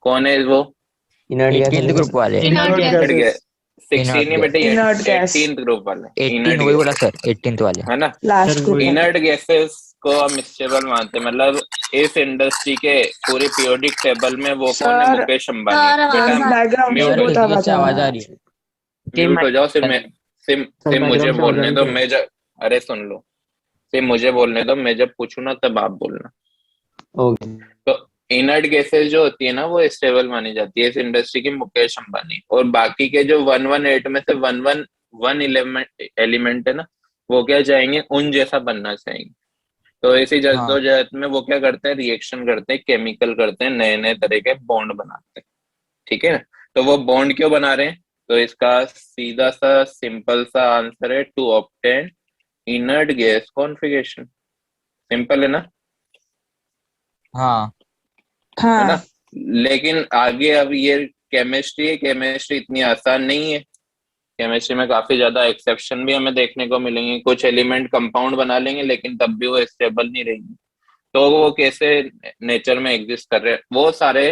कौन है वो? इनर्ट गैस 18th ग्रुप वाले। Inert inert gases. गैस 16 नहीं बेटे, Inert gas। 18th ग्रुप वाले 18 इनर्ट वही बोला गैस, सर, 18th वाले। है ना? लास्ट ग्रुप है। इनर्ट गैसेस को हम स्टेबल मानते हैं, मतलब इस इंडस्ट्री के पूरे पीरियोडिक टेबल में वो कौन है? सर मुकेश अंबानी। सर बेटा बैकग्राउंड से सर बहुत किसी आवाज से आ आवाज रहा आ है। रही है। म्यूट हो जाओ। सिर्फ सिर्फ मुझे background से बोलने आवाज दो, आ रही मैं अरे सुन लो, सिर्फ मुझे बोलने दो, मैं जब पूछू ना तब आप बोलना। ओके। तो इनर्ट गैसेस जो होती है ना वो स्टेबल मानी जाती है इस इंडस्ट्री की, मुकेश अंबानी। और बाकी के जो 118 में से 111 एलिमेंट है ना, वो क्या चाहेंगे? उन जैसा बनना चाहेंगे। तो इसी हाँ जद्दोजहद में वो क्या करते हैं? रिएक्शन करते हैं, केमिकल करते हैं, नए नए तरह के बॉन्ड बनाते हैं। ठीक है ना? तो वो बॉन्ड क्यों बना रहे हैं? तो इसका सीधा सा सिंपल सा आंसर है, to obtain inert gas configuration. Simple है ना? हाँ है ना? हाँ लेकिन आगे अब ये केमिस्ट्री है, केमिस्ट्री इतनी आसान नहीं है। केमिस्ट्री में काफी ज्यादा एक्सेप्शन भी हमें देखने को मिलेंगे। कुछ एलिमेंट कंपाउंड बना लेंगे लेकिन तब भी वो स्टेबल नहीं रहेंगे। तो वो कैसे नेचर में एग्जिस्ट कर रहे हैं, वो सारे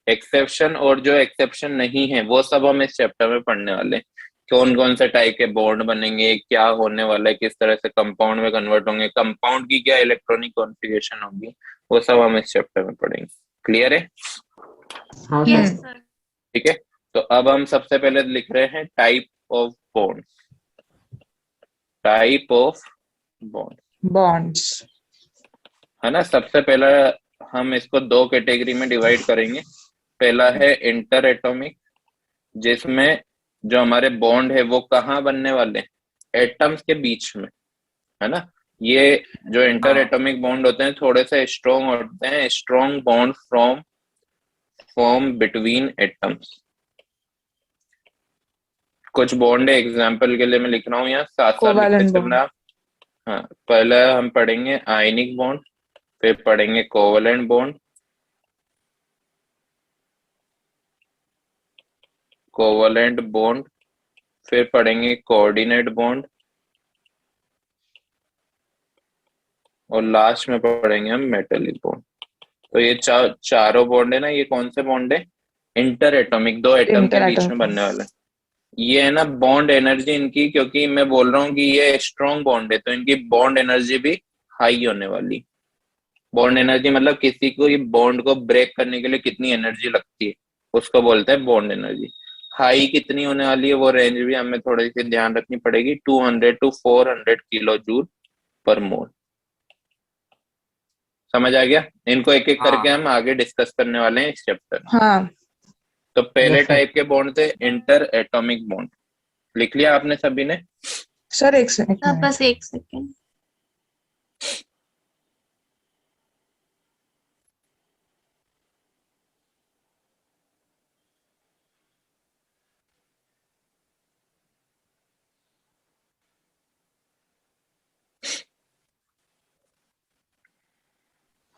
एक्सेप्शन और जो एक्सेप्शन नहीं है वो सब हम इस चैप्टर में पढ़ने वाले हैं। कौन कौन से टाइप के बॉन्ड बनेंगे, क्या होने वाला है, किस तरह से कंपाउंड में कन्वर्ट होंगे, कंपाउंड की क्या इलेक्ट्रॉनिक कॉन्फ़िगरेशन होगी, वो सब हम इस चैप्टर में पढ़ेंगे। क्लियर है? हाँ यस सर। सर। ठीक है। तो अब हम सबसे पहले लिख रहे हैं type of bond. Type of bond, bonds. है ना? सबसे पहला हम इसको दो कैटेगरी में डिवाइड करेंगे। पहला है इंटर एटॉमिक, जिसमें जो हमारे बॉन्ड है वो कहाँ बनने वाले हैं? एटम्स के बीच में, है ना? ये जो इंटर एटॉमिक बॉन्ड होते हैं थोड़े से स्ट्रॉन्ग होते हैं, strong bond form between atoms. कुछ बॉन्ड है, एग्जाम्पल के लिए मैं लिख रहा हूँ यहाँ, साथ साथ लिखते कोवैलेंट चलना। बॉन्ड। हाँ, पहले हम पढ़ेंगे आयनिक बॉन्ड, फिर पढ़ेंगे कोवलेंट बॉन्ड, कोवलेंट बॉन्ड, फिर पढ़ेंगे कोऑर्डिनेट बॉन्ड, और लास्ट में पढ़ेंगे हम मेटेलिक बॉन्ड। तो ये चारों बॉन्ड है ना, ये कौन से बॉन्ड है? इंटर एटॉमिक, दो एटम के इंटर बीच में एटम। बनने वाला है। ये है ना बॉन्ड एनर्जी इनकी, क्योंकि मैं बोल रहा हूँ कि ये स्ट्रॉन्ग बॉन्ड है तो इनकी बॉन्ड एनर्जी भी हाई होने वाली। बॉन्ड एनर्जी मतलब किसी को ये बॉन्ड को ब्रेक करने के लिए कितनी एनर्जी लगती है, उसको बोलते हैं बॉन्ड एनर्जी। हाई कितनी होने वाली है वो रेंज भी हमें थोड़ी सी ध्यान रखनी पड़ेगी, 200 to 400 किलो जूल पर मोल। समझ आ गया? इनको एक एक करके हाँ हम आगे डिस्कस करने वाले हैं इस चैप्टर में। हाँ तो पहले Yes, sir. टाइप के बॉन्ड थे इंटर एटॉमिक बॉन्ड। लिख लिया आपने सभी ने? सर एक सर मिनट। बस एक सेकेंड।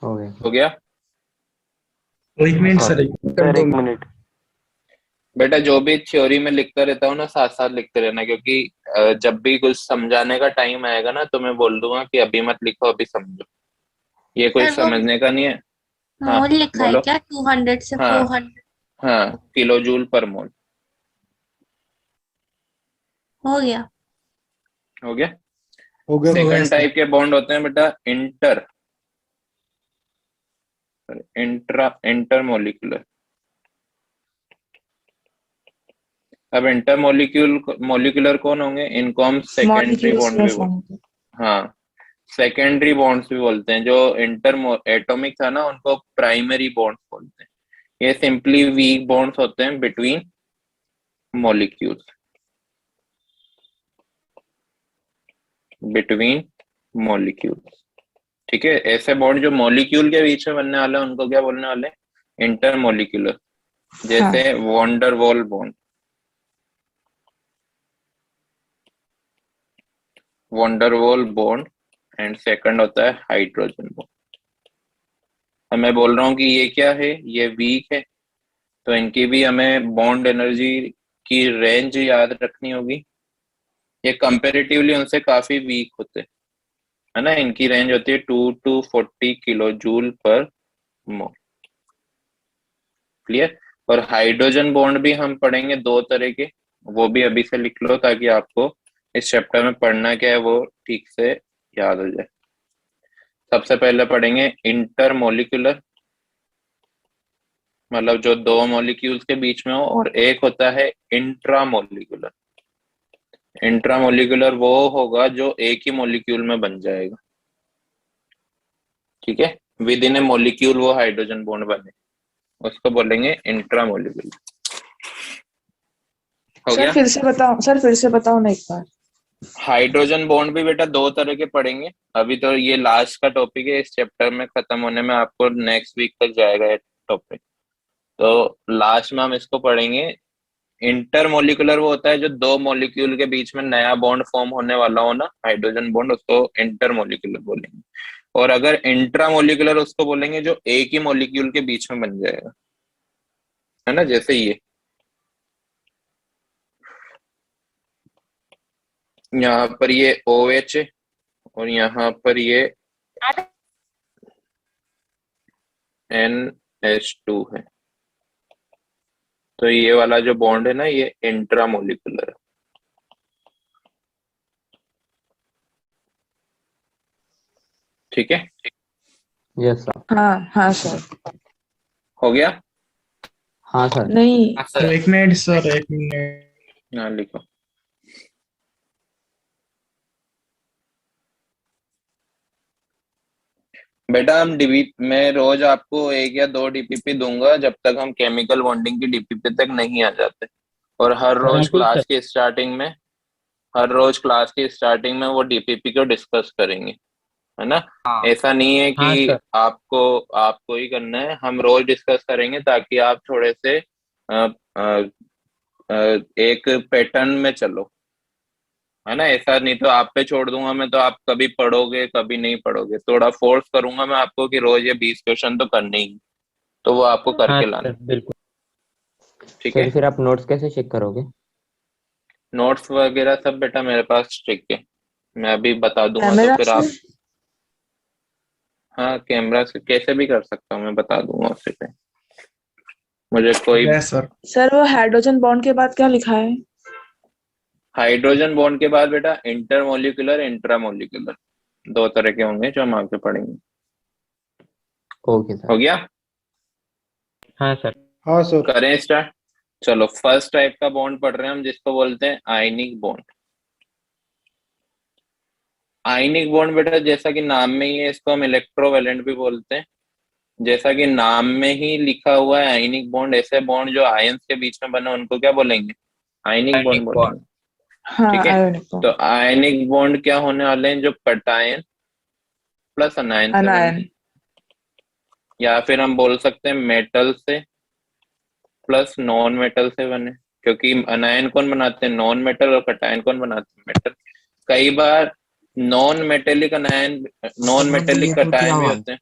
हो गया। हो गया? एक मिनट सर, सर एक मिनट। बेटा जो भी थ्योरी में लिखता रहता हूँ ना, साथ साथ लिखते रहना, क्योंकि जब भी कुछ समझाने का टाइम आएगा ना तो मैं बोल दूंगा कि अभी मत लिखो, अभी समझो। ये कोई सर वो समझने का नहीं है। हाँ मोल लिखा है बोलो। क्या? 200 से हाँ 400 हाँ, किलो जूल पर मोल। हो गया। हो गया? हो गया सेकंड सर। टाइप के बॉन्ड होते हैं बेटा इंटर मोलिकुलर। अब इंटर मोलिकुलर कौन होंगे? इनको हम सेकेंडरी मॉलिक्यूल्स बॉन्ड में भी फॉर्म। हाँ, सेकेंडरी बॉन्ड्स भी बोलते हैं। जो इंटर एटॉमिक था ना उनको प्राइमरी बॉन्ड्स बोलते हैं। ये सिंपली वीक बॉन्ड्स होते हैं बिटवीन मॉलिक्यूल्स, बिटवीन मॉलिक्यूल्स। ठीक है? ऐसे बॉन्ड जो मॉलिक्यूल के बीच में बनने वाले हैं उनको क्या बोलने वाले हैं? Inter molecular. जैसे van der Waals bond, van der Waals bond, and second होता है हाइड्रोजन बॉन्ड। अब मैं बोल रहा हूँ कि ये क्या है? ये वीक है, तो इनकी भी हमें बॉन्ड एनर्जी की रेंज याद रखनी होगी। ये कंपेरेटिवली उनसे काफी वीक होते हैं, है ना? इनकी रेंज होती है 2 to 40 किलो जूल पर मोल। क्लियर? और हाइड्रोजन बॉन्ड भी हम पढ़ेंगे दो तरह के, वो भी अभी से लिख लो ताकि आपको इस चैप्टर में पढ़ना क्या है वो ठीक से याद हो जाए। सबसे पहले पढ़ेंगे इंटरमोलिकुलर, मतलब जो दो मॉलिक्यूल्स के बीच में हो, और एक होता है इंट्रामोलिकुलर। इंट्रामोलिकुलर वो होगा जो एक ही मॉलिक्यूल में बन जाएगा, ठीक है, विद इन ए मॉलिक्यूल वो हाइड्रोजन बॉन्ड बने, उसको बोलेंगे इंट्रामोलिकुलर। हो सर गया। फिर से बताओ, सर फिर से बताओ ना एक बार। हाइड्रोजन बॉन्ड भी बेटा दो तरह के पढ़ेंगे, अभी तो ये लास्ट का टॉपिक है, इस चैप्टर में खत्म होने में आपको नेक्स्ट वीक तक जाएगा ये टॉपिक, तो लास्ट में हम इसको पढ़ेंगे। इंटरमोलिकुलर वो होता है जो दो मॉलिक्यूल के बीच में नया बॉन्ड फॉर्म होने वाला हो ना, हाइड्रोजन बॉन्ड, उसको इंटरमोलिकुलर बोलेंगे। और अगर इंट्रामोलिकुलर उसको बोलेंगे जो एक ही मॉलिक्यूल के बीच में बन जाएगा, है ना, जैसे ये यहाँ पर ये OH है और यहाँ पर ये NH2 है, तो ये वाला जो बॉन्ड है ना ये इंट्रामोलिकुलर है, ठीक है। Yes sir. हाँ हाँ सर। हो गया। हाँ सर। नहीं सर 1 मिनट सर, 1 मिनट। हाँ लिखो। बेटा हम डीपी, मैं रोज आपको एक या दो डीपीपी दूंगा जब तक हम केमिकल बॉन्डिंग की डीपीपी तक नहीं आ जाते, और हर रोज क्लास की स्टार्टिंग में, हर रोज क्लास की स्टार्टिंग में वो डीपीपी को डिस्कस करेंगे, है ना। ऐसा नहीं है कि आपको आपको ही करना है, हम रोज डिस्कस करेंगे ताकि आप थोड़े से अ, अ, एक पैटर्न में चलो, है ना। ऐसा नहीं तो आप पे छोड़ दूंगा मैं, तो आप कभी पढ़ोगे कभी नहीं पढ़ोगे, थोड़ा फोर्स करूंगा मैं आपको कि रोज ये 20 क्वेश्चन तो करने ही, तो वो आपको करके लाना, बिल्कुल। ठीक है। फिर आप नोट्स कैसे चेक करोगे? नोट्स वगैरह सब बेटा मेरे पास ठीक है, मैं अभी बता दूंगा, तो कैमरा फिर से। आप, हाँ कैमरा से कैसे भी कर सकता हूँ, मैं बता दूंगा उसी पे, मुझे कोई। Yes sir. सर वो हाइड्रोजन बॉन्ड के बाद क्या लिखा है? हाइड्रोजन बॉन्ड के बाद बेटा इंटरमोलिकुलर इंट्रामोलिकुलर दो तरह के होंगे जो हम आगे पढ़ेंगे। Okay sir. हो गया। हाँ सर। हाँ सर। करें स्टार्ट। चलो फर्स्ट टाइप का बॉन्ड पढ़ रहे हैं हम, जिसको बोलते हैं आयनिक बॉन्ड। आयनिक बॉन्ड बेटा जैसा कि नाम में ही है, इसको हम इलेक्ट्रोवैलेंट भी बोलते हैं, जैसा कि नाम में ही लिखा हुआ है आयनिक बॉन्ड, ऐसे बॉन्ड जो आयंस के बीच में बने उनको क्या बोलेंगे? आयनिक बॉन्ड बोलेंगे, हाँ ठीक है। आयोनिक तो बॉन्ड। आयनिक बॉन्ड क्या होने वाले हैं? जो कटायन प्लस अनायन से बने, अनायन। या फिर हम बोल सकते हैं मेटल से प्लस नॉन मेटल से बने, क्योंकि अनायन कौन बनाते हैं? नॉन मेटल, और कटायन कौन बनाते हैं? मेटल। कई बार non metallic anion, non metallic cation भी होते हैं,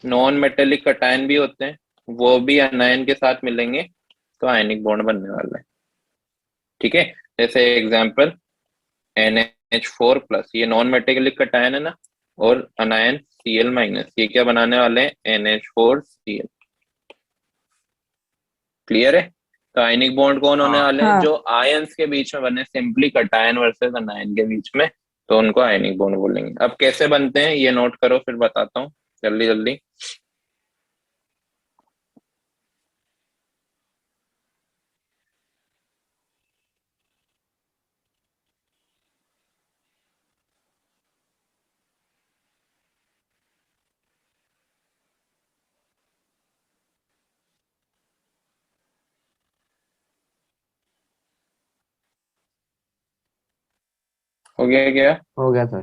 नॉन मेटेलिक कटायन भी होते हैं, वो भी अनायन के साथ मिलेंगे तो आयनिक बॉन्ड बनने वाला है, ठीक है। जैसे एग्जांपल NH4 प्लस, ये नॉन मेटेलिक कटायन है ना, और अनायन Cl माइनस, ये क्या बनाने वाले हैं? NH4Cl। क्लियर है। तो आयनिक बॉन्ड कौन होने वाले हैं? हाँ। जो आयंस के बीच में बने, सिंपली कटायन वर्सेस अनायन के बीच में, तो उनको आयनिक बॉन्ड बोलेंगे। अब कैसे बनते हैं ये नोट करो, फिर बताता हूँ जल्दी जल्दी। हो गया क्या? हो गया सर।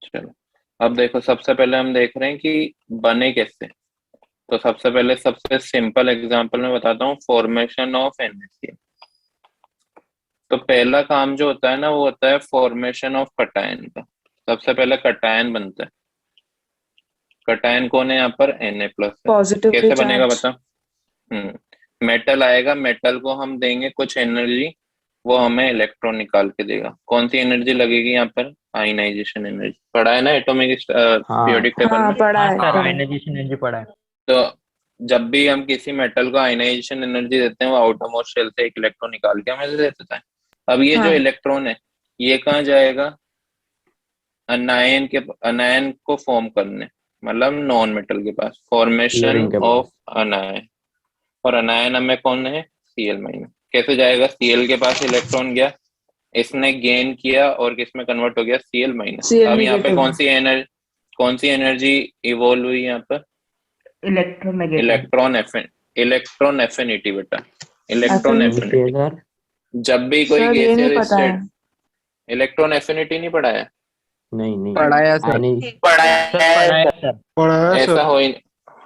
चलो अब देखो, सबसे पहले हम देख रहे हैं कि बने कैसे। तो सबसे पहले सबसे सिंपल एग्जांपल मैं बताता हूँ, फॉर्मेशन ऑफ NaCl। तो पहला काम जो होता है ना, वो होता है फॉर्मेशन ऑफ कटायन का। सबसे पहले कटायन बनता है। कटायन कौन है यहाँ पर? Na प्लस है। पॉजिटिवली कैसे बनेगा चार्ज। बता? मेटल आएगा, मेटल को हम देंगे कुछ एनर्जी, वो हमें इलेक्ट्रॉन निकाल के देगा। कौन सी एनर्जी लगेगी यहाँ पर? Ionisation energy. पढ़ा है ना एटॉमिक हाँ पीरियोडिक टेबल हाँ में? पढ़ा है, पढ़ा है। आयनाइजेशन एनर्जी पढ़ा है। तो जब भी हम किसी मेटल को आयनाइजेशन एनर्जी देते हैं वो आउटरमोस्ट शेल से एक इलेक्ट्रॉन निकाल के हमें दे देता है। अब ये जो हाँ। इलेक्ट्रॉन है ये कहाँ जाएगा, अनायन को फॉर्म करने, मतलब नॉन मेटल के पास, फॉर्मेशन Chlorine के ऑफ अनायन। और अनायन हमें कौन है, Cl माइनस। कैसे जाएगा, Cl के पास इलेक्ट्रॉन गया, इसने गेन किया और किस में कन्वर्ट हो गया, Cl माइनस। Cl अब यहाँ पे negative। कौन सी एनर्जी इवॉल्व हुई यहाँ पर, इलेक्ट्रोनेगेटिव। इलेक्ट्रॉन एफिनिटी बेटा, इलेक्ट्रॉन Affinity। एफिनिटी। सर जब भी कोई सर ये नहीं गैसियस पता है। स्टेट, इलेक्ट्रॉन एफिनिटी नहीं पढ़ा है, नहीं पढ़ाया सर। आयनिक पढ़ाया सर। पढ़ाया ऐसा सर।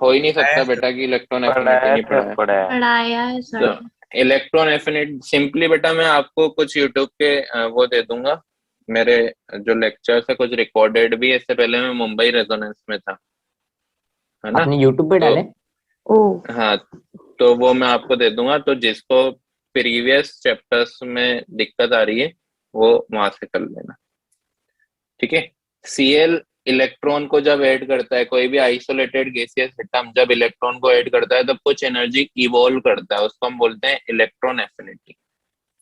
हो ही नहीं सकता बेटा कि इलेक्ट्रॉन एफिनिटी नहीं पढ़ा है। पढ़ाया है सर। तो इलेक्ट्रॉन एफिनिटी सिंपली बेटा मैं आपको कुछ यूट्यूब के वो दे दूंगा, मेरे जो लेक्चर्स है कुछ रिकॉर्डेड भी है, इससे पहले मैं मुंबई रेजोनेंस में था, है ना। आपने यूट्यूब पे तो डाले? ओ हाँ, तो वो मैं आपको दे दूंगा, तो जिसको प्रीवियस चैप्टर्स में दिक्कत आ रही है वो वहां से कर लेना, ठीक है। Cl इलेक्ट्रॉन को जब ऐड करता है, कोई भी आइसोलेटेड गैसियस एटम जब इलेक्ट्रॉन को ऐड करता है तब कुछ एनर्जी इवॉल्व करता है, उसको हम बोलते हैं इलेक्ट्रॉन एफिनिटी।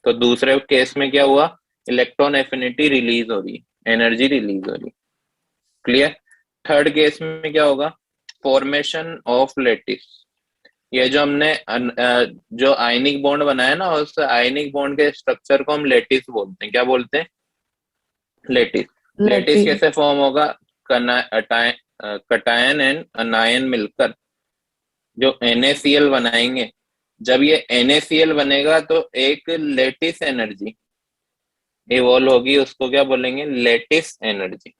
तो दूसरे केस में क्या हुआ, इलेक्ट्रॉन एफिनिटी रिलीज हो रही, एनर्जी रिलीज हो रही, क्लियर। थर्ड केस में क्या होगा, फॉर्मेशन ऑफ लेटिस। ये जो हमने जो आयनिक बॉन्ड बनाया ना, उस आयनिक बॉन्ड के स्ट्रक्चर को हम लेटिस बोलते हैं। क्या बोलते हैं, लेटिस। लेटिस कैसे फॉर्म होगा, कटायन एंड अनायन मिलकर जो NaCl बनाएंगे। जब ये NaCl बनेगा तो एक लेटिस एनर्जी इवॉल्व होगी, उसको क्या बोलेंगे, लेटिस एनर्जी।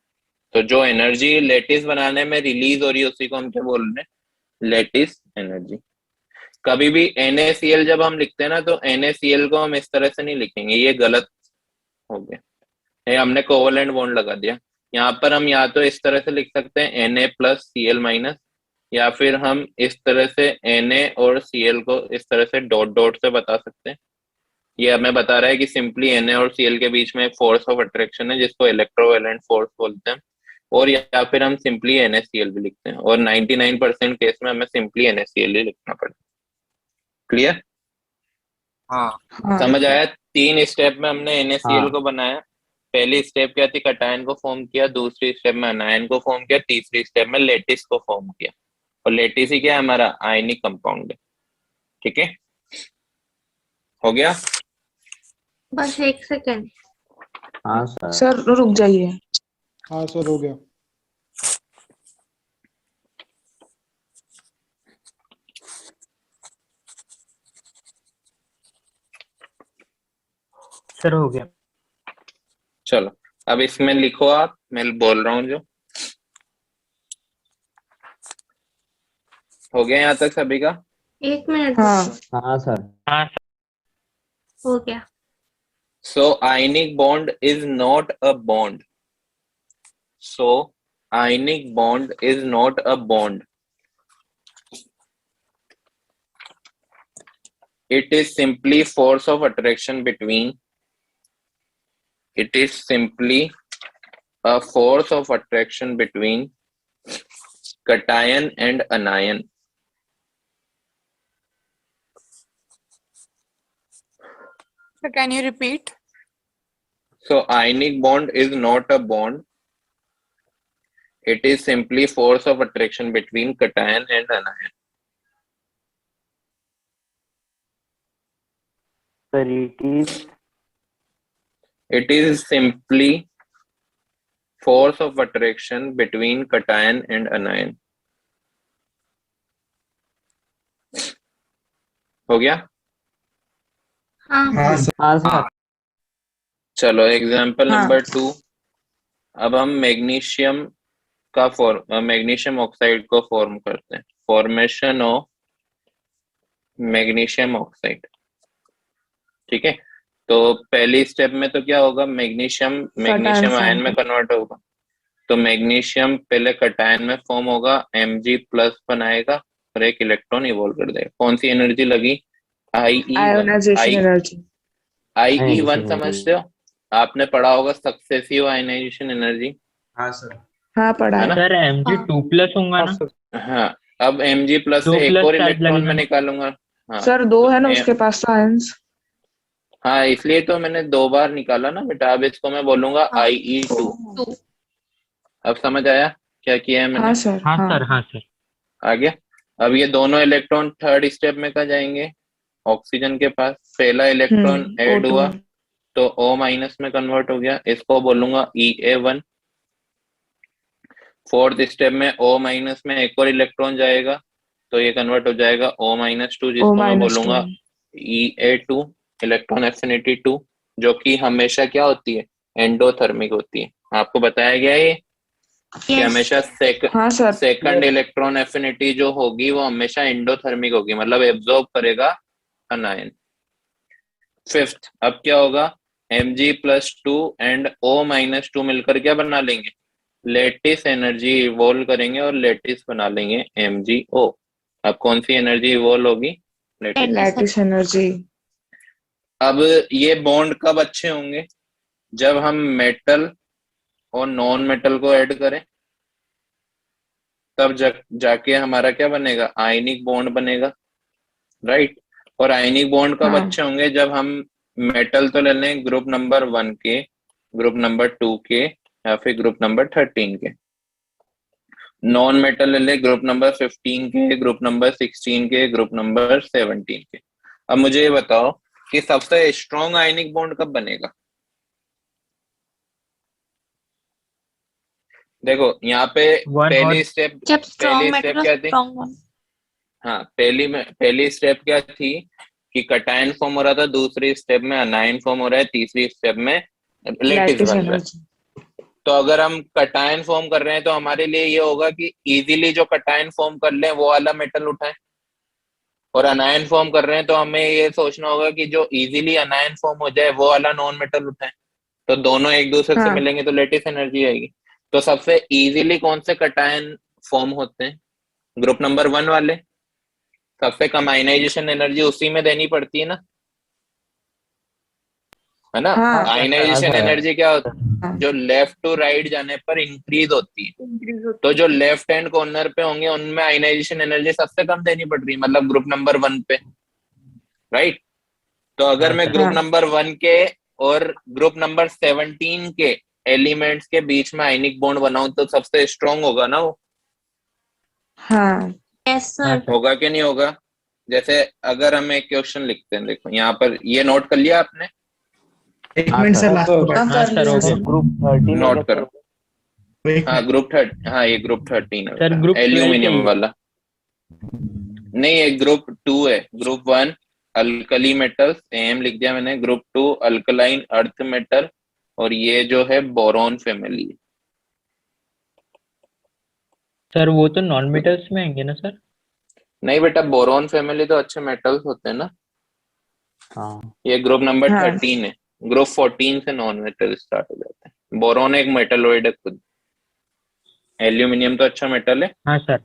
तो जो एनर्जी लेटिस बनाने में रिलीज हो रही है उसी को हम क्या बोल रहे हैं, लेटिस एनर्जी। कभी भी NaCl जब हम लिखते हैं ना तो NaCl को हम इस तरह से नहीं लिखेंगे, ये गलत हो गया, ये हमने कोवलेंट बॉन्ड लगा दिया। यहाँ पर हम या तो इस तरह से लिख सकते हैं Na प्लस Cl माइनस, या फिर हम इस तरह से Na और Cl को इस तरह से डॉट डॉट से बता सकते हैं। ये हमें बता रहा है कि सिंपली Na और Cl के बीच में एक फोर्स ऑफ अट्रैक्शन है जिसको इलेक्ट्रोवेलेंट फोर्स बोलते हैं, और या फिर हम सिंपली NaCl भी लिखते हैं, और 99% केस में हमें सिंपली NaCl ही लिखना पड़ेगा, क्लियर। हाँ। हाँ। समझ आया, 3 स्टेप में हमने NaCl हाँ। को बनाया। पहली स्टेप क्या थी, कटायन को फॉर्म किया, दूसरी स्टेप में अनायन को फॉर्म किया, तीसरी स्टेप में लेटिस को फॉर्म किया, और लेटिस ही क्या है, हमारा आयनिक कंपाउंड है, ठीक है, हो गया। बस 1 सेकंड। हाँ सर। सर रुक जाइए। हाँ सर हो गया। सर हो गया। चलो अब इसमें लिखो आप, मैं बोल रहा हूँ जो। हो गया यहाँ तक सभी का? 1 मिनट हाँ। रुको। हाँ सर। हो गया। So ionic bond is not a bond. So ionic bond is not a bond. It is simply force of attraction between. It is simply a force of attraction between cation and anion. So can you repeat? So ionic bond is not a bond. It is simply force of attraction between cation and anion. Sir, It is simply force of attraction between cation and anion. हो गया? हाँ। हाँ sir. हाँ sir. चलो example हाँ। Number 2। अब हम magnesium का मैग्नीशियम ऑक्साइड को फॉर्म करते हैं, फॉर्मेशन ऑफ मैग्नीशियम ऑक्साइड, ठीक है। तो पहली स्टेप में तो क्या होगा, मैग्नीशियम आयन में कन्वर्ट होगा, तो मैग्नीशियम पहले कटायन में फॉर्म होगा, Mg प्लस बनाएगा और एक इलेक्ट्रॉन इवॉल्व कर देगा। कौन सी एनर्जी लगी, आयोनाइजेशन एनर्जी। IE1 समझते हो, आपने पढ़ा होगा सक्सेसिव आयोनाइजेशन एनर्जी। हाँ सर। हाँ पढ़ा है है। ना? सर Mg2+ होगा ना? हाँ, अब Mg प्लस दो से एक plus और चार्ज इलेक्ट्रॉन लगेगा में ना? निकालूंगा। हाँ सर दो तो है ना उसके पास तो आयंस। हाँ, इसलिए तो मैंने 2 बार निकाला ना बेटा। अब इसको मैं बोलूंगा हाँ IE2। 2 अब समझ आया क्या किया है मैंने? हाँ सर हाँ हाँ। सर, हाँ सर। आ गया। अब ये दोनों इलेक्ट्रॉन थर्ड स्टेप में कहाँ जाएंगे? ऑक्सीजन के पास। पहला इलेक्ट्रॉन ऐड O2। हुआ तो O माइनस में कन्वर्ट हो गया, इसको बोलूंगा EA1। फोर्थ स्टेप में O माइनस में एक और इलेक्ट्रॉन जाएगा तो ये कन्वर्ट हो जाएगा O-2, O जिसको मैं माइनस टू। बोलूंगा EA2, इलेक्ट्रॉन एफिनिटी 2, जो कि हमेशा क्या होती है? एंडोथर्मिक होती है। आपको बताया गया है ये कि यस हमेशा हाँ सर। सेकंड इलेक्ट्रॉन एफिनिटी जो होगी वो हमेशा एंडोथर्मिक होगी, मतलब एब्जॉर्ब करेगा अनायन। फिफ्थ, अब क्या होगा? Mg+2 एंड O-2 मिलकर क्या बना लेंगे? लेटिस एनर्जी इवोल्व करेंगे और लेटिस बना लेंगे MgO। अब कौन सी एनर्जी इवोल्व होगी? लेटिस। Lattice energy. अब ये बॉन्ड कब अच्छे होंगे? जब हम मेटल और नॉन मेटल को ऐड करें, तब जाके हमारा क्या बनेगा? आयनिक बॉन्ड बनेगा, राइट। और आयनिक बॉन्ड कब हाँ अच्छे होंगे? जब हम मेटल तो ले लें ग्रुप नंबर 1 के, ग्रुप नंबर 2 के, या फिर ग्रुप नंबर 13 के। नॉन मेटल ले लें ग्रुप नंबर 15 के, ग्रुप नंबर 16 के, ग्रुप नंबर 17 के। अब मुझे ये बताओ कि सबसे स्ट्रॉन्ग आयनिक बॉन्ड कब बनेगा? देखो यहाँ पे वन और जब स्ट्रॉन्ग पहली मैटर स्टेप और क्या थी? Strong one. हाँ, पहली स्टेप क्या थी? कि कटायन फॉर्म हो रहा था, दूसरी स्टेप में अनायन फॉर्म हो रहा है, तीसरी स्टेप में लेटिस लैटिस बन रहा है। एनर्जी। तो अगर हम कटायन फॉर्म कर रहे हैं तो हमारे लिए ये होगा कि इजीली जो कटायन फॉर्म कर ले वो वाला मेटल उठाएं, और अनायन फॉर्म कर रहे हैं तो हमें ये सोचना होगा कि जो इजीली अनायन फॉर्म हो जाए वो वाला नॉन मेटल उठाएं। तो दोनों एक दूसरे से हाँ मिलेंगे तो लेटिस एनर्जी आएगी। तो सबसे इजीली कौन से कटायन फॉर्म होते हैं? ग्रुप नंबर 1 वाले। सबसे कम आयनाइजेशन एनर्जी उसी में देनी पड़ती है ना? हाँ आयनाइजेशन एनर्जी क्या होती है? हाँ। जो लेफ्ट टू राइट जाने पर इंक्रीज होती है। तो जो लेफ्ट हैंड कॉर्नर पे होंगे उनमें आयनाइजेशन एनर्जी सबसे कम देनी पड़ रही है, मतलब ग्रुप नंबर 1 पे, राइट। तो अगर हाँ मैं सर। ग्रुप हाँ नंबर 1 के और ग्रुप नंबर 17 के एलिमेंट्स के बीच में आयनिक बॉन्ड बनाऊं तो सबसे स्ट्रांग होगा ना वो? हाँ यस हाँ सर। सर। होगा कि नहीं होगा? जैसे अगर हम एक क्वेश्चन लिखते हैं, देखो यहाँ पर, ये नोट कर लिया आपने? एक मिनट हाँ सर। हाँ हाँ कर सर, लिया हो सर। गया। ग्रुप 13 है क्या नोट सर? करो। हाँ हाँ, ये ग्रुप 13 सर है, ग्रुप 12 एल्यूमिनियम चाहिए। वाला। नहीं, ये ग्रुप 2 है। ग्रुप 1 अल्कली मेटल्स, एम लिख दिया मैंने। ग्रुप 2 अल्कलाइन अर्थ मेटल, और ये जो है बोरॉन फैमिली। सर वो तो नॉन मेटल्स में आएंगे ना सर? नहीं बेटा, बोरॉन फैमिली तो अच्छे मेटल्स होते हैं ना। हाँ ये ग्रुप नंबर हाँ 13 है। ग्रुप 14 से नॉन मेटल स्टार्ट हो जाते हैं। बोरॉन एक मेटलॉइड है खुद। एल्यूमिनियम तो अच्छा मेटल है। हाँ सर।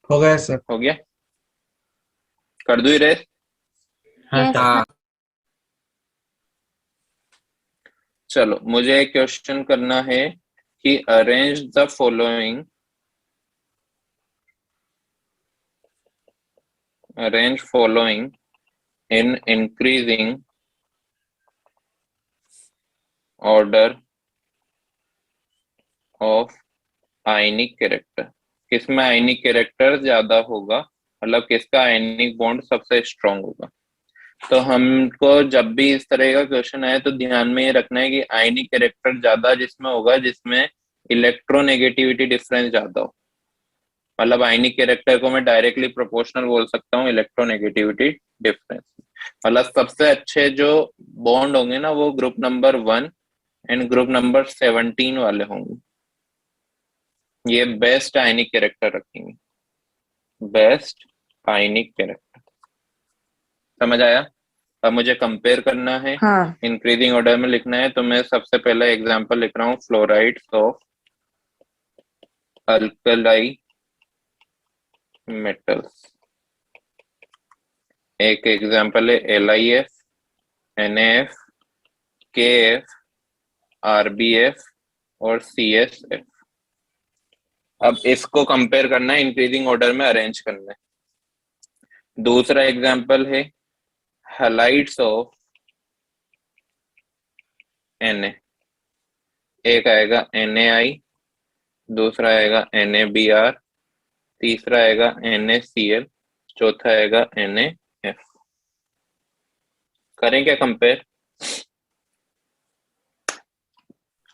हो गया सर। हो गया? कर दूं रेस? हाँ यस सर। हाँ चलो, मुझे एक क्वेश्चन करना है कि arrange the following, arrange following in increasing order of ionic character. किसमें आयनिक कैरेक्टर ज्यादा होगा, मतलब किसका आयनिक बॉन्ड सबसे स्ट्रांग होगा? तो हमको जब भी इस तरह का क्वेश्चन आए तो ध्यान में ये रखना है कि आयनिक कैरेक्टर ज्यादा जिसमें होगा जिसमें इलेक्ट्रोनेगेटिविटी डिफरेंस ज्यादा हो। मतलब आयनिक कैरेक्टर को मैं डायरेक्टली प्रोपोर्शनल बोल सकता हूँ इलेक्ट्रोनेगेटिविटी डिफरेंस। मतलब सबसे अच्छे जो बॉन्ड होंगे ना वो group number 1 and group number 17 वाले होंगे। ये बेस्ट आयनिक कैरेक्टर रखेंगे, बेस्ट आयनिक कैरेक्टर। समझ आया? अब मुझे कंपेयर करना है, हाँ इंक्रीजिंग ऑर्डर में लिखना है, तो मैं सबसे पहला एग्जांपल लिख रहा हूँ फ्लोराइड्स ऑफ अल्कलाई मेटल्स। एक एग्जांपल है LiF, NaF, KF, RBF और CSF। अब इसको कंपेयर करना है, इंक्रीजिंग ऑर्डर में अरेंज करना है। दूसरा एग्जांपल है हैलाइड्स ऑफ Na। एक आएगा NaI, दूसरा आएगा NaBr, तीसरा आएगा NaCl, चौथा आएगा NaF। करें क्या कंपेयर?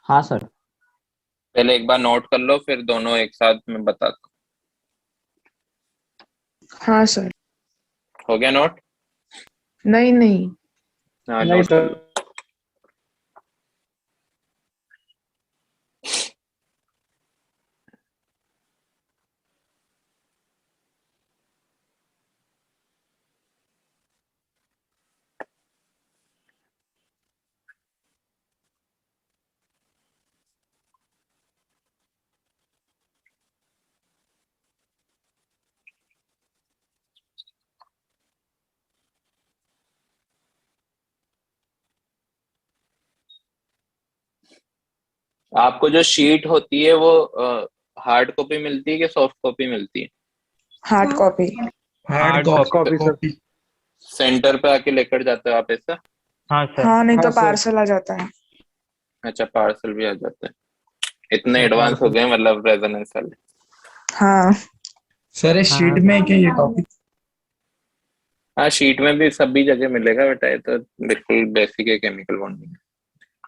हाँ सर। पहले एक बार नोट कर लो, फिर दोनों एक साथ में बताता हाँ सर। हूँ। हो गया नोट? नहीं नहीं। हाँ नहीं नोट कर सर। लो। आपको जो शीट होती है वो हार्ड कॉपी मिलती है कि सॉफ्ट कॉपी मिलती है? Hard copy. Hard copy, sir. Copy. Centre पे आके लेकर जाते हो आप ऐसा? हाँ सर। हाँ नहीं तो हाँ, सर। पार्सल आ जाता है। अच्छा, पार्सल भी आ जाता है। इतने एडवांस हो गए मतलब रेजोनेंस वाले। हाँ सर ये शीट में है क्या ये टॉपिक? हाँ, शीट में भी सभी जगह मिलेगा बेटा, ये तो बिल्कुल बेसिक है केमिकल बॉन्डिंग।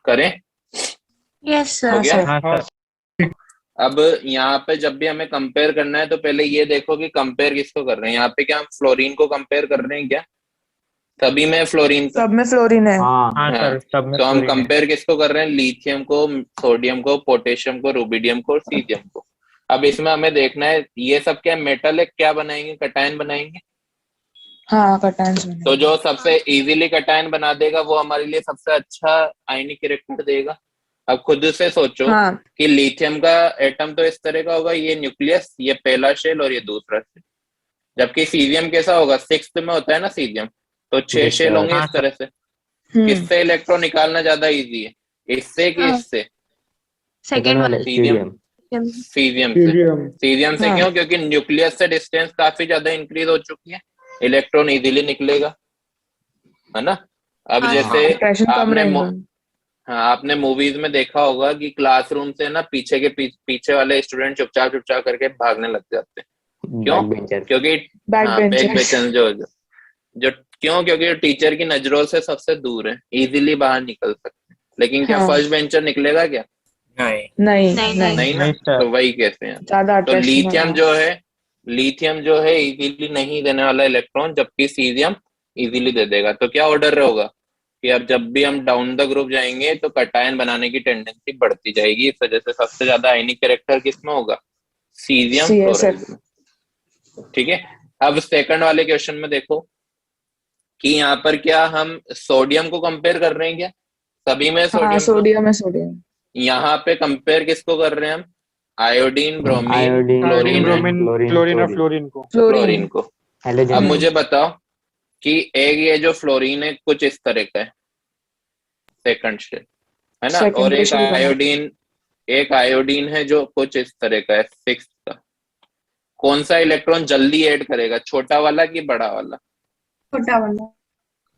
करें? यस हो हाँ सर। गया? सर। हाँ सर। अब यहाँ पे जब भी हमें कंपेयर करना है तो पहले ये देखो कि कंपेयर किसको कर रहे हैं। यहाँ पे क्या हम फ्लोरीन को कंपेयर कर रहे हैं क्या? सभी में फ्लोरीन तो सब में फ्लोरीन है। हाँ हाँ हाँ, सर, सब में तो हम फ्लोरीन है। कंपेयर किसको कर रहे हैं? लिथियम को, सोडियम को, पोटेशियम को, रुबिडियम को और सीजियम को। अब इसमें हमें देखना है ये सब क्या मेटल है, क्या बनाएंगे? कटायन बनाएंगे। हाँ कटायंस तो में। जो सबसे इजीली कटायन बना देगा वो हमारे लिए सबसे अच्छा आयनिक कैरेक्टर देगा। अब खुद से सोचो हाँ कि लिथियम का एटम तो इस तरह का होगा, ये न्यूक्लियस, ये पहला शेल और ये दूसरा शेल। जबकि सीजियम कैसा होगा? सिक्स्थ में होता है ना सीजियम, तो 6 Yes, शेल sir. होंगे हाँ इस तरह से। हम्म। किससे इलेक्ट्रॉन निकालना ज्यादा इजी है, इससे कि हाँ। इससे? सेकंड वाले सीजियम। सीजियम से। हीलियम। सीजियम से हाँ क्यों? क्योंकि न्यूक्लियस से डिस्टेंस काफी ज्यादा इंक्रीज हो चुकी है, इलेक्ट्रॉन इजीली निकलेगा, है ना? अब हाँ, जैसे डिप्रेशन कम आपने रहेगा। हाँ, आपने मूवीज में देखा होगा कि क्लासरूम से ना पीछे के पीछे वाले स्टूडेंट चुपचाप चुपचाप करके भागने लग जाते हैं। क्यों? Back bencher. क्योंकि बैक हाँ, बैक बेंचर्स। बेंचर्स जो क्यों? क्योंकि टीचर की नजरों से सबसे दूर है, इजीली बाहर निकल सकते हैं। लेकिन क्या हाँ फर्स्ट बेंचर निकलेगा क्या? नहीं। नहीं नहीं, नहीं नहीं ना। नहीं सर। तो वही कहते हैं। ज्यादा तो अट्रैक्शन लिथियम जो है इजीली नहीं देने वाला इलेक्ट्रॉन, जबकि सीजियम इजीली दे देगा। तो क्या ऑर्डर होगा कि अब जब भी हम डाउन द ग्रुप जाएंगे तो कटायन बनाने की टेंडेंसी बढ़ती जाएगी। इस वजह से सबसे ज्यादा आयनिक कैरेक्टर किसमें होगा? Caesium CSF। क्लोराइड में। ठीक है। अब सेकंड वाले क्वेश्चन में देखो कि यहाँ पर क्या हम सोडियम को कंपेयर कर रहे हैं क्या? सभी में हाँ सोडियम को। सोडियम है सोडियम। यहाँ पे कंपेयर किसको कर रहे हैं हम? Iodine, bromine, iodine, chlorine and bromine, chlorine, chlorine और सोडियम। फ्लोरीन को। फ्लोरीन। फ्लोरीन को। अब हेलोजन। मुझे बताओ कि एक ये जो फ्लोरीन है कुछ इस तरह का है, सेकंड शेल, है ना? और सेकेंडरी शेल बना। एक आयोडीन है जो कुछ इस तरह का है, सिक्स्थ का। कौन सा इलेक्ट्रॉन जल्दी ऐड करेगा, छोटा वाला कि बड़ा वाला? छोटा वाला।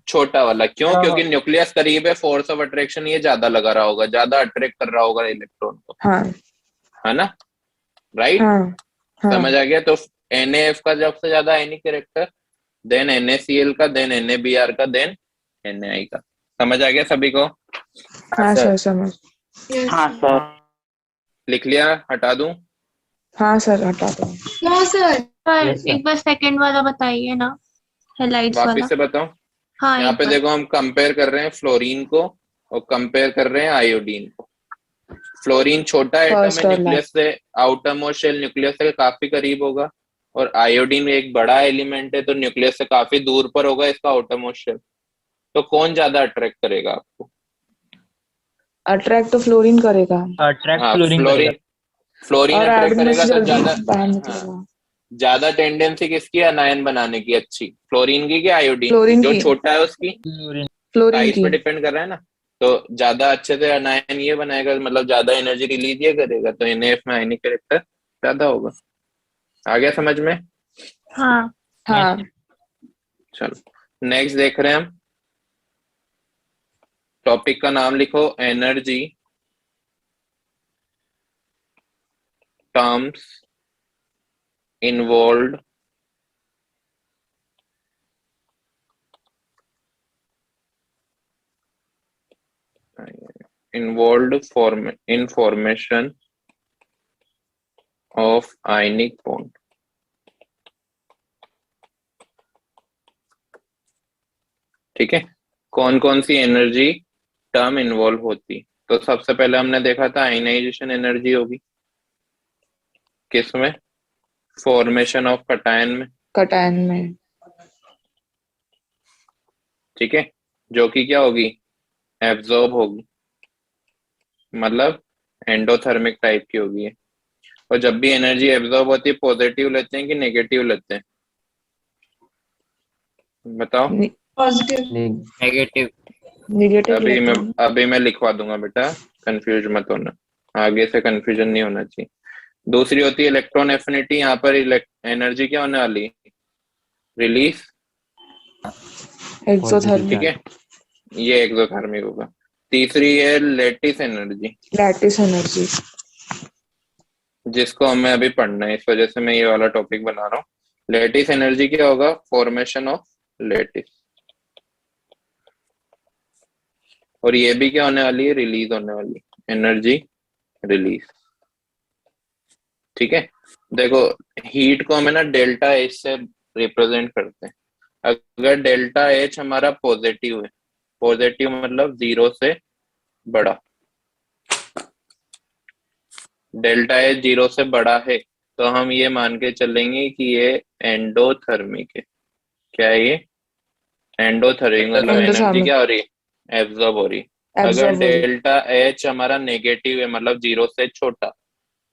छोटा वाला। क्यों? हाँ, क्योंकि न्यूक्लियस करीब है, फोर्स ऑफ अट्रैक्शन ये ज्यादा लगा रहा होगा, ज्यादा अट्रैक्ट कर रहा होगा इलेक्ट्रॉन को, हाँ है ना? राइट? हाँ हाँ समझ आ गया? तो NaF का सबसे ज्यादा आयनिक कैरेक्टर, देन NaCl का, देन NaBr का, देन Na का। समझ आ गया सभी को? हाँ सर समझ। हाँ सर। लिख लिया? हटा दूं? हाँ सर हटा दो। No sir. पर Yes, sir. एक बार सेकंड वाला बताइए ना, हेलाइट्स वाला। वापिस से बताऊं? हाँ यहाँ एक पे बार। देखो हम कंपेयर कर रहे हैं फ्लोरीन को और कंपेयर कर रहे हैं आयोडीन को। फ्लोरीन छोटा एटम फर्स्ट है, और न्यूक्लियस से, आउटर मोस्ट शेल न्यूक्लियस से काफी करीब होगा, और आयोडीन एक बड़ा एलिमेंट है तो न्यूक्लियस से काफी दूर पर होगा इसका आउटर मोस्ट शेल। तो कौन ज्यादा अट्रैक्ट करेगा आपको? अट्रैक्ट तो फ्लोरीन करेगा अट्रैक्ट हाँ, फ्लोरीन करेगा। फ्लोरीन और अट्रैक्ट आयोडीन करेगा से तो जल्दी ज्यादा। बाहर हाँ, निकलेगा। ज्यादा टेंडेंसी किसकी है अनायन बनाने की? अच्छी फ्लोरीन की कि आयोडीन की? फ्लोरीन जो की। छोटा है उसकी फ्लोरीन। फ्लोरीन साइज की। पे डिपेंड कर रहा है ना। तो ज्यादा अच्छे से अनायन ये बनाएगा, मतलब ज्यादा एनर्जी रिलीज ये करेगा, तो NaF में आयनिक कैरेक्टर ज्यादा होगा। आ गया समझ में? हाँ हाँ चलो नेक्स्ट देख रहे हैं हम। टॉपिक का नाम लिखो energy terms involve in formation of ionic bond। ठीक है, कौन कौन सी एनर्जी टर्म इन्वॉल्व होती? तो सबसे पहले हमने देखा था आयनाइजेशन एनर्जी होगी किसमें? फॉर्मेशन ऑफ कटायन में। कटायन में। ठीक है, जो कि क्या होगी? एब्जॉर्ब होगी, मतलब एंडोथर्मिक टाइप की होगी ये। और जब भी एनर्जी एब्जॉर्ब होती है पॉजिटिव लेते हैं कि नेगेटिव लेते हैं? बताओ। Positive negative. निगेटिव अभी मैं लिखवा दूंगा बेटा, कंफ्यूज मत होना, आगे से कंफ्यूजन नहीं होना चाहिए। दूसरी होती है इलेक्ट्रॉन एफिनिटी। यहाँ पर एनर्जी क्या होने वाली? रिलीज। एक्सोथर्मिक। ठीक है, ये एक्सोथर्मिक होगा। तीसरी है लैटिस एनर्जी, लैटिस एनर्जी। जिसको हमें अभी पढ़ना है, इस वजह से मैं ये वाला टॉपिक बना रहा हूँ। लैटिस एनर्जी क्या होगा? Formation of lattice. और ये भी क्या होने वाली है? रिलीज होने वाली एनर्जी, रिलीज। ठीक है, देखो हीट को हमें ना डेल्टा एच से रिप्रेजेंट करते हैं। अगर डेल्टा एच हमारा पॉजिटिव है, पॉजिटिव मतलब 0 से बड़ा, डेल्टा एच 0 से बड़ा है, तो हम ये मान के चलेंगे कि ये एंडोथर्मिक है। क्या है ये? एंडोथर्मिक, मतलब एनर्जी क्या हो रही है? एब्जॉर्ब हो रही है। अगर डेल्टा एच हमारा नेगेटिव है, मतलब 0 से छोटा,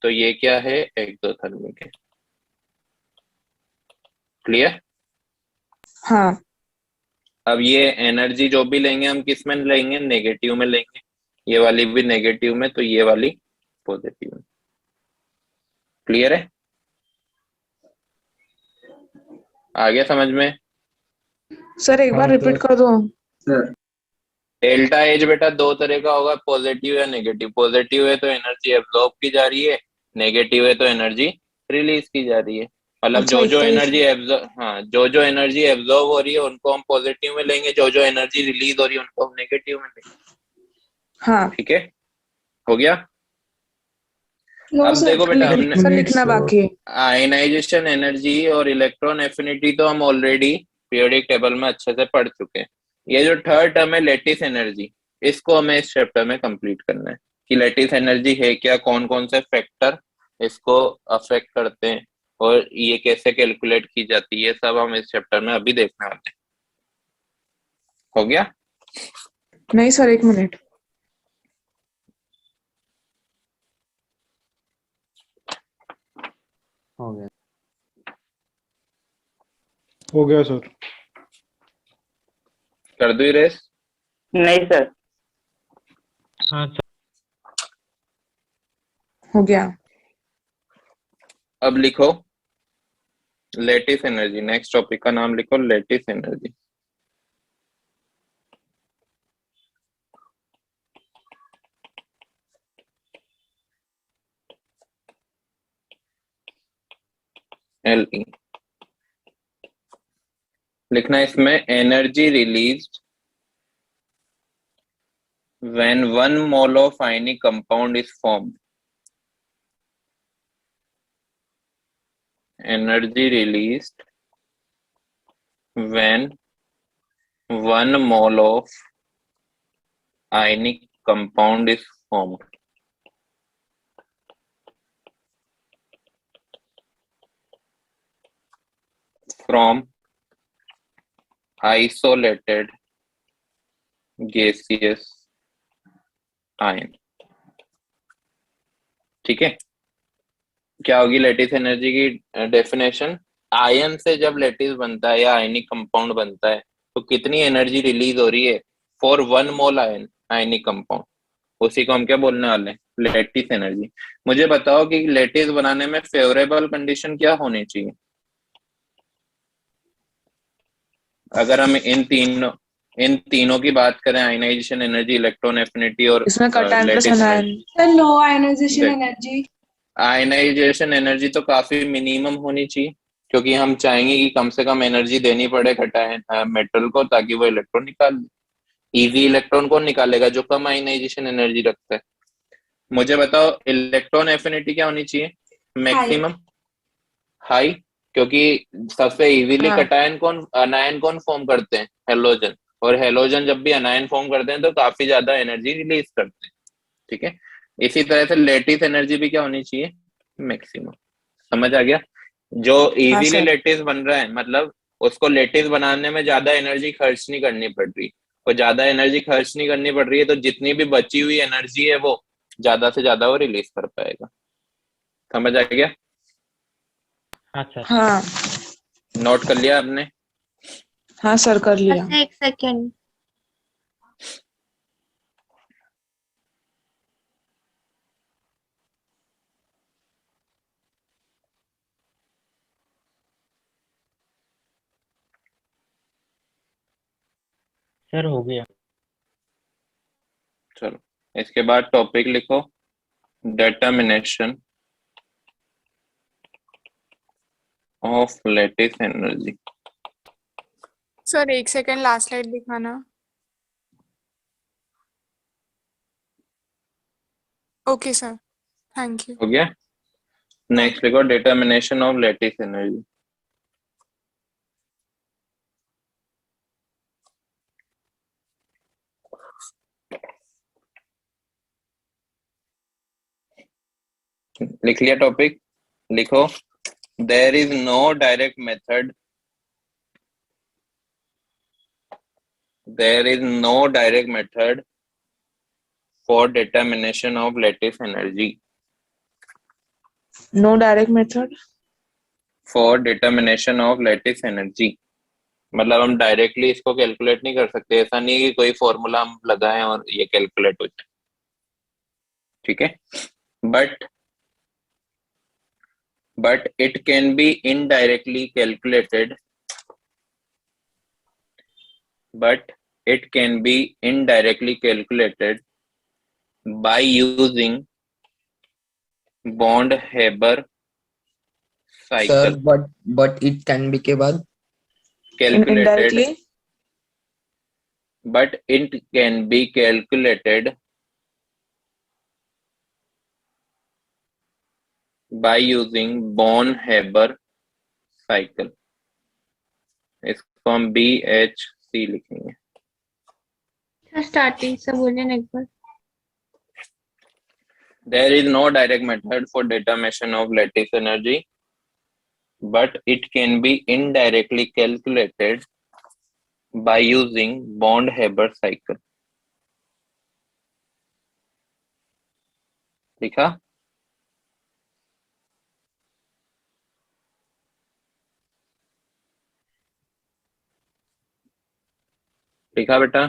तो ये क्या है? एक्सोथर्मिक है। क्लियर? हाँ। अब ये एनर्जी जो भी लेंगे हम किस में लेंगे? नेगेटिव में लेंगे। ये वाली भी नेगेटिव में, तो ये वाली पॉजिटिव में। क्लियर है? आ गया समझ में? सर एक बार रिपीट कर दो। डेल्टा एच बेटा दो तरह का होगा, पॉजिटिव या नेगेटिव। पॉजिटिव है तो एनर्जी एब्जॉर्ब की जा रही है, नेगेटिव है तो एनर्जी रिलीज की जा रही है। मतलब अच्छा, जो जो इतना एनर्जी एब्जॉर्ब, हाँ, जो जो एनर्जी एब्जॉर्ब हो रही है उनको हम पॉजिटिव में लेंगे, जो जो एनर्जी रिलीज हो रही है उनको हम नेगेटिव में लेंगे। हाँ। ठीक है, हो गया? नो अब सर देखो बेटा, हमने सर लिखना बाकी है। आयनाइजेशन एनर्जी और इलेक्ट्रॉन एफिनिटी तो हम ऑलरेडी पीरियोडिक टेबल में अच्छे से पढ़ चुके हैं। ये जो थर्ड टर्म है लैटिस एनर्जी, इसको हमें इस चैप्टर में कंप्लीट करना है कि लैटिस एनर्जी है क्या, कौन कौन से फैक्टर इसको अफेक्ट करते हैं और ये कैसे कैलकुलेट की जाती है, सब हम इस चैप्टर में अभी देखने वाले हैं। हो गया? नहीं सर, एक मिनट। हो गया। हो गया सर। कर दो रेस? नहीं सर। हाँ सर। हो गया। अब लिखो लैटिस एनर्जी। नेक्स्ट टॉपिक का नाम लिखो लैटिस एनर्जी। LE लिखना इसमें energy released when 1 mole of ionic compound is formed। Energy released when 1 mole of ionic compound is formed from isolated gaseous ion। ठीक है, क्या होगी लैटिस एनर्जी की डेफिनेशन? आयन से जब लैटिस बनता है या आयनिक कंपाउंड बनता है तो कितनी एनर्जी रिलीज हो रही है for 1 mole ion ionic compound, उसी को हम क्या बोलने वाले हैं? Lattice energy. मुझे बताओ कि लेटिस बनाने में फेवरेबल कंडीशन क्या होनी चाहिए? अगर हम इन तीनों की बात करें, आयनाइजेशन एनर्जी, इलेक्ट्रॉन एफिनिटी और इसमें cation plus lattice anion. Energy. Sir low ionisation energy. Ionisation energy तो काफी मिनिमम होनी चाहिए, क्योंकि हम चाहेंगे कि कम से कम एनर्जी देनी पड़े कटायन मेटल को, ताकि वो इलेक्ट्रॉन निकाल। इजी इलेक्ट्रॉन कौन निकालेगा? जो कम आयनाइजेशन एनर्जी रखता है। मुझे बताओ इलेक्ट्रॉन एफिनिटी क्या होनी चाहिए? मैक्सिमम हाई, क्योंकि सबसे इजीली हाँ। कटायन कौन अनायन कौन फॉर्म करते हैं? हेलोजन। और हेलोजन जब भी अनायन फॉर्म करते हैं तो काफी ज्यादा एनर्जी रिलीज करते हैं। ठीक है, इसी तरह से लेटिस एनर्जी भी क्या होनी चाहिए? मैक्सिमम। समझ आ गया? जो हाँ इजीली सर। लेटिस बन रहा है, मतलब उसको लेटिस बनाने में ज्यादा एनर्जी खर्च नहीं करनी पड़ रही, और ज्यादा एनर्जी खर्च नहीं करनी पड़ रही है, तो जितनी भी बची हुई एनर्जी है वो ज्यादा से ज्यादा वो रिलीज कर पाएगा। समझ आ गया? हाँ सर। हाँ। नोट कर लिया आपने? हाँ सर, कर लिया। अच्छा एक सेकेंड। सर हो गया। चलो, इसके बाद टॉपिक लिखो, determination of lattice energy. Sir एक सेकंड, लास्ट स्लाइड दिखाना। Okay sir, thank you. हो गया? नेक्स्ट लिखो, डिटर्मिनेशन ऑफ लेटिस एनर्जी। लिख लिया टॉपिक? लिखो, there is no direct method, there is no direct method for determination of lattice energy. No direct method. For determination of lattice energy, मतलब हम directly इसको calculate नहीं कर सकते। ऐसा नहीं कि कोई फॉर्मूला हम लगाएं और ये कैलकुलेट हो जाए। ठीक है, but it can be indirectly calculated, but it can be indirectly calculated by using bond Haber sir cycle. But it can be के बाद calculated, Indirectly. but it can be calculated by using Born-Haber cycle। इसको हम BHC लिखेंगे। Starting से बोलिए ना एक बार। There is no direct method for determination of lattice energy, but it can be indirectly calculated by using Bond-Haber cycle। लिखा? लिखा बेटा?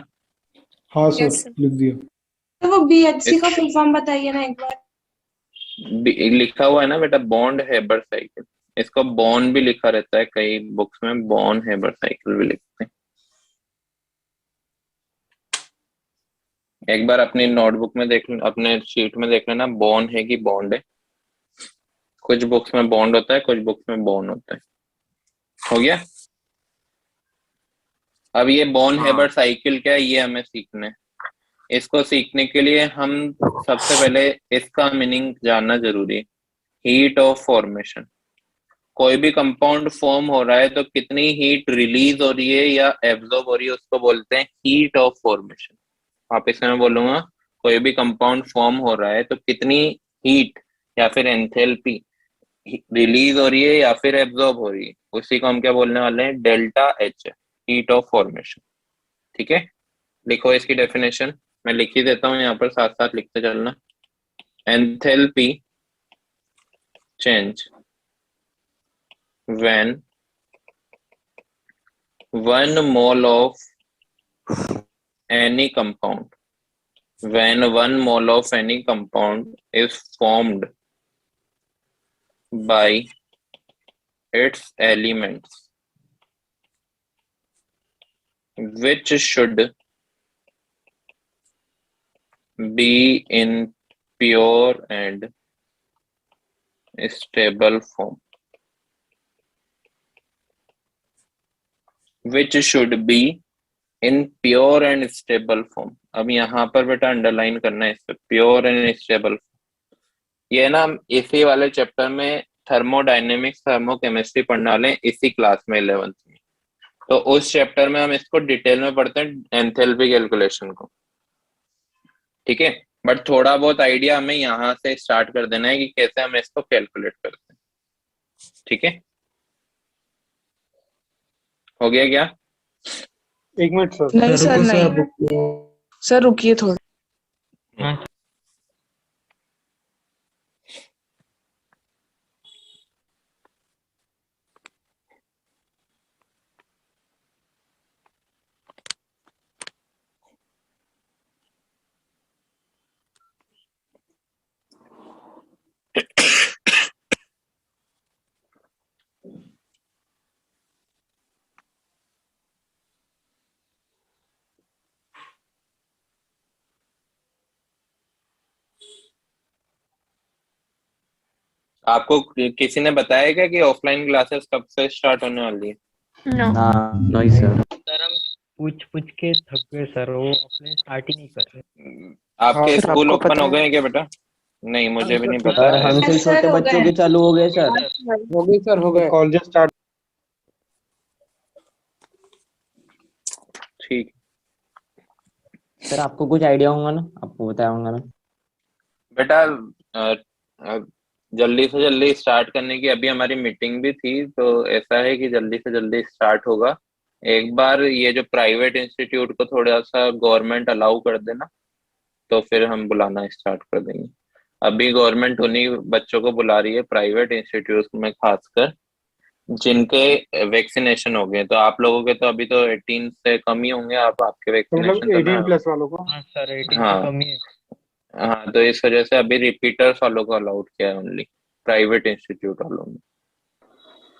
हाँ सर, Yes, sir. लिख दिया। तो वो बीएचसी का इस- फुल फॉर्म बताइए ना एक बार। लिखा हुआ है ना बेटा, बॉन्ड-हेबर साइकिल। इसको बॉन्ड भी लिखा रहता है, कई बुक्स में बॉन्ड-हेबर साइकिल भी लिखते हैं। एक बार अपनी नोटबुक में देख, अपने शीट में देख लेना, बॉन्ड है कि बॉन्ड है। कुछ बुक्स में बॉन्ड होता है, कुछ बुक्स में बॉन्ड होता है। हो गया? अब ये बॉन्ड-हेबर साइकिल क्या है, ये हमें सीखना है। इसको सीखने के लिए हम सबसे पहले इसका मीनिंग जानना जरूरी है। Heat of formation. कोई भी कंपाउंड फॉर्म हो रहा है तो कितनी हीट रिलीज हो रही है या एब्जॉर्ब हो रही है, उसको बोलते हैं हीट ऑफ फॉर्मेशन। वापिस मैं बोलूंगा, कोई भी कंपाउंड फॉर्म हो रहा है तो कितनी हीट या फिर एंथैल्पी रिलीज हो रही है या फिर एब्जॉर्ब हो रही है, उसी को हम क्या बोलने वाले हैं? Delta H, heat of formation. ठीक है, लिखो इसकी डेफिनेशन। मैं लिख ही देता हूँ यहाँ पर, साथ साथ लिखते चलना। Enthalpy change when 1 mole of any compound when 1 mole of any compound is formed by its elements, which should be in pure and stable form. Which should be in pure and stable form. अब यहाँ पर बेटा underline करना है इससे, pure and stable. ये ना हम इसी वाले चैप्टर में थर्मोडायनेमिक्स थर्मोकेमिस्ट्री पढ़ने वाले हैं इसी क्लास में 11th में। तो उस चैप्टर में हम इसको डिटेल में पढ़ते हैं एंथैल्पी कैलकुलेशन को, ठीक है। बट थोड़ा बहुत आइडिया हमें यहाँ से स्टार्ट कर देना है कि कैसे हम इसको कैलकुलेट करते हैं, ठीक है। हो गया क्या? एक मिनट सर। नहीं सर रुको नहीं रुको। सर रुकिए थोड़ा। हाँ आपको किसी ने बताया क्या कि ऑफलाइन क्लासेस कब से स्टार्ट होने वाली है? No. नहीं सर। सर हम पूछ के थक गए सर, वो अपने स्टार्ट ही नहीं कर रहे। आपके सर, स्कूल आपको ओपन पता हो है? गए हैं क्या बेटा? नहीं, मुझे भी नहीं सर पता है। हमसे सर, छोटे हो बच्चों गए। के चालू हो गए सर। हो गई सर, हो गए। College start. ठीक। सर आपको कुछ आइडिया होगा ना, आपको बताया होगा ना। बेटा जल्दी से जल्दी स्टार्ट करने की अभी हमारी मीटिंग भी थी, तो ऐसा है कि जल्दी से जल्दी स्टार्ट होगा। एक बार ये जो प्राइवेट इंस्टीट्यूट को थोड़ा सा गवर्नमेंट अलाउ कर देना, तो फिर हम बुलाना स्टार्ट कर देंगे। अभी गवर्नमेंट उन्हीं बच्चों को बुला रही है प्राइवेट इंस्टीट्यूट में, खासकर जिनके वैक्सीनेशन हो गए। तो आप लोगों के तो अभी तो 18 से कम ही होंगे, आपके तो मतलब वैक्सीनेशन 18 प्लस वालों को। हाँ सर 18 हाँ। से कम ही है। हाँ, तो इस वजह से अभी रिपीटर्स वालों को अलाउड किया है ओनली, प्राइवेट इंस्टीट्यूट वालों ने।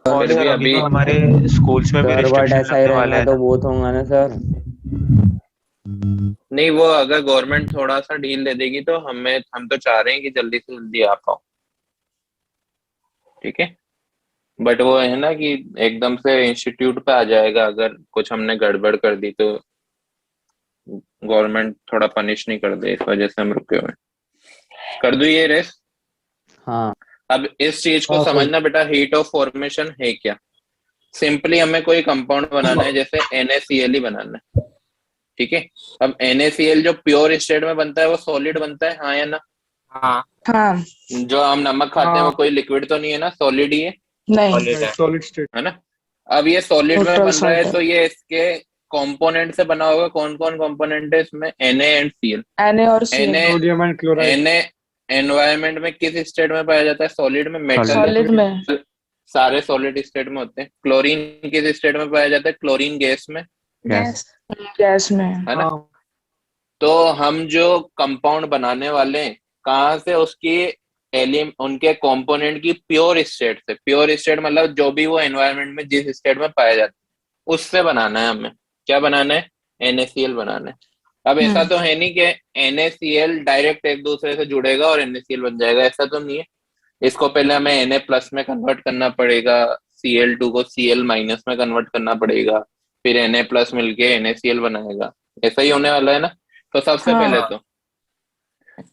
और फिर भी सर अभी अभी तो हमारे स्कूल्स में भी सर बट रिस्ट्रिक्शन ऐसा ही लगने वाले रहना हैं तो ना। बहुत होगा ना सर। नहीं, वो अगर गवर्नमेंट थोड़ा सा ढील दे देगी तो हम तो चाह रहे हैं कि जल्दी से जल्दी आ पाओ, ठीक है। बट वो है ना कि एकदम से इंस्टीट्यूट पे आ जाएगा, अगर कुछ हमने गड़बड़ कर दी तो गवर्नमेंट थोड़ा पनिश नहीं कर दे, इस वजह से हम रुके हुए हैं। कर दो ये रेस। हाँ अब इस चीज को समझना बेटा, हीट ऑफ फॉर्मेशन है क्या। सिंपली हमें कोई कंपाउंड बनाना है, जैसे NaCl ही बनाना है, ठीक है। अब NaCl जो प्योर स्टेट में बनता है वो सॉलिड बनता है, हाँ या ना? हाँ हाँ जो हम नमक खाते हैं वो कोई लिक्विड तो नहीं है ना, सॉलिड ही है, नहीं सॉलिड स्टेट। है ना। अब ये सॉलिड में Total बन रहा है, solid. तो ये इसके कंपोनेंट से बना होगा। कौन कौन कंपोनेंट है इसमें? Na and Cl। Na और Cl Na sodium and chloride. Na environment में किस स्टेट में पाया जाता है? सॉलिड में। मेटल सॉलिड में सारे सॉलिड स्टेट में होते हैं। क्लोरीन किस स्टेट में पाया जाता है? क्लोरीन गैस में, यस गैस में। है ना। तो हम जो कंपाउंड बनाने वाले हैं, कहाँ से? उसकी उनके कंपोनेंट की प्योर स्टेट से। प्योर स्टेट मतलब जो भी वो एनवायरनमेंट में जिस स्टेट में पाया जाता है उससे बनाना है हमें। क्या बनाना है? NaCl बनाना है। अब ऐसा तो है नहीं कि NaCl डायरेक्ट एक दूसरे से जुड़ेगा और NaCl बन जाएगा, ऐसा तो नहीं है। इसको पहले हमें Na+ में कन्वर्ट करना पड़ेगा, Cl2 को Cl- में कन्वर्ट करना पड़ेगा, फिर Na+ मिलके NaCl बनाएगा। ऐसा ही होने वाला है ना। तो सबसे हाँ। पहले तो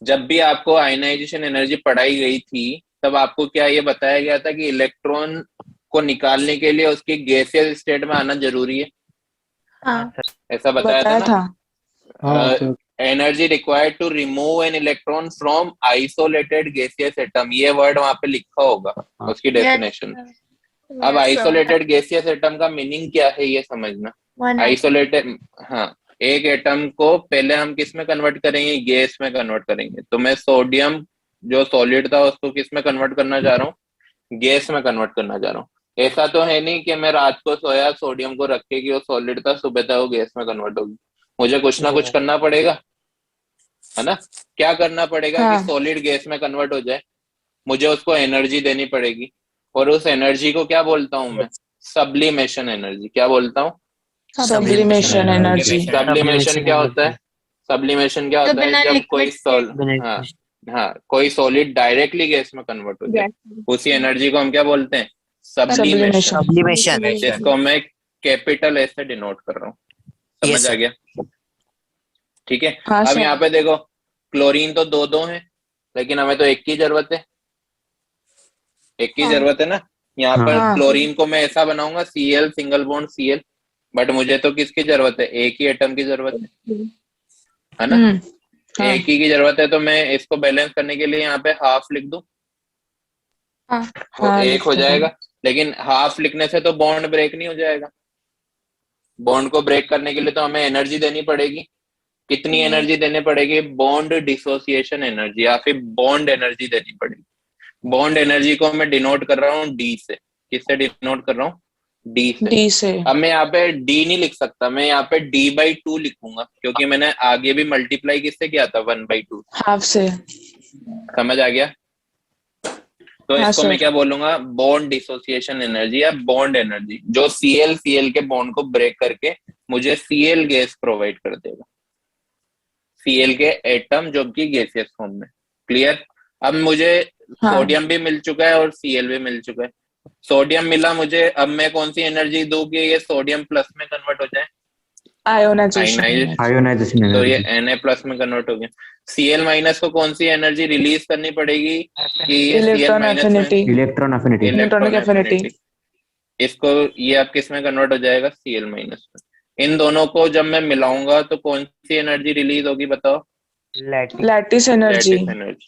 जब भी आपको आयनाइजेशन एनर्जी पढ़ाई गई थी, तब आपको क्या ये बताया गया था कि इलेक्ट्रॉन को निकालने के लिए उसके गैसियस स्टेट में आना जरूरी है? हाँ ऐसा बताया था ना। हाँ energy required to remove an electron from isolated gaseous atom, ये वर्ड वहां पे लिखा होगा उसकी डेफिनेशन। अब आइसोलेटेड गैसियस एटम का मीनिंग क्या है ये समझना। आइसोलेटेड, हाँ, एक एटम को पहले हम किस में कन्वर्ट करेंगे? गैस में कन्वर्ट करेंगे। तो मैं सोडियम जो सॉलिड था उसको किस में कन्वर्ट करना चाह रहा हूँ? गैस में कन्वर्ट करना चाह रहा हूँ। ऐसा तो है नहीं कि मैं रात को सोया सोडियम को रख के कि वो सॉलिड था, सुबह तक वो गैस में कन्वर्ट होगी। मुझे कुछ ना कुछ करना पड़ेगा, है ना। क्या करना पड़ेगा हाँ। कि सॉलिड गैस में कन्वर्ट हो जाए, मुझे उसको एनर्जी देनी पड़ेगी, और उस एनर्जी को क्या बोलता हूं मैं? Sublimation energy. क्या बोलता हूँ? Sublimation energy. सब्लिमेशन क्या होता है? सब्लिमेशन क्या होता है? जब कोई हाँ हाँ, कोई सॉलिड डायरेक्टली गैस में कन्वर्ट हो जाए, उसी एनर्जी को हम क्या बोलते हैं? सब्लिमेशन। सब्लिमेशन इसको मैं कैपिटल एस से डिनोट कर रहा हूँ। समझ आ गया? ठीक है। हाँ अब सर। यहाँ पे देखो, क्लोरीन तो दो दो है, लेकिन हमें तो एक की जरूरत है, एक की हाँ। जरूरत है ना। यहाँ पर हाँ। क्लोरीन को मैं ऐसा बनाऊंगा Cl single bond Cl, but मुझे तो किसकी जरूरत है? एक ही एटम की जरूरत है ना। हाँ। एक ही की जरूरत है, तो मैं इसको बैलेंस करने के लिए यहाँ पे हाफ लिख दूं, हाँ। तो हाँ, एक हो लिखो। जाएगा। लेकिन हाफ लिखने से तो बॉन्ड ब्रेक नहीं हो जाएगा। बॉन्ड को ब्रेक करने के लिए तो हमें एनर्जी देनी पड़ेगी। कितनी एनर्जी देनी पड़ेगी? बॉन्ड डिसोसिएशन एनर्जी या फिर बॉन्ड एनर्जी देनी पड़ेगी। बॉन्ड एनर्जी को मैं डिनोट कर रहा हूँ डी से। किससे डिनोट कर रहा हूँ? डी से। डी से। अब मैं यहाँ पे डी नहीं लिख सकता, मैं यहाँ पे d/2 लिखूंगा, क्योंकि मैंने आगे भी मल्टीप्लाई किससे किया था? 1/2। हाफ से। समझ आ गया? तो हाँ इसको सर। मैं क्या बोलूंगा? बॉन्ड डिसोसिएशन एनर्जी या बॉन्ड एनर्जी, जो Cl के बॉन्ड को ब्रेक करके मुझे Cl गैस प्रोवाइड कर देगा। Cl के एटम जो कि गैसियस फॉर्म में। क्लियर? अब मुझे हाँ। सोडियम भी मिल चुका है और Cl भी मिल चुका है। सोडियम मिला मुझे, अब मैं कौन सी एनर्जी दूं कि ये सोडियम प्लस में कन्वर्ट हो जाए? आयोनाइजेशन। आयोनाइजेशन तो ये एनर्जी, Na प्लस में कन्वर्ट हो गया। Cl- को कौन सी एनर्जी रिलीज करनी पड़ेगी कि ये electron Cl- affinity. Electron affinity, electronic affinity. इसको ये अब किस में कन्वर्ट हो जाएगा? Cl- में। इन दोनों को जब मैं मिलाऊंगा तो कौन सी एनर्जी रिलीज होगी बताओ? Lattice energy. Lattice energy.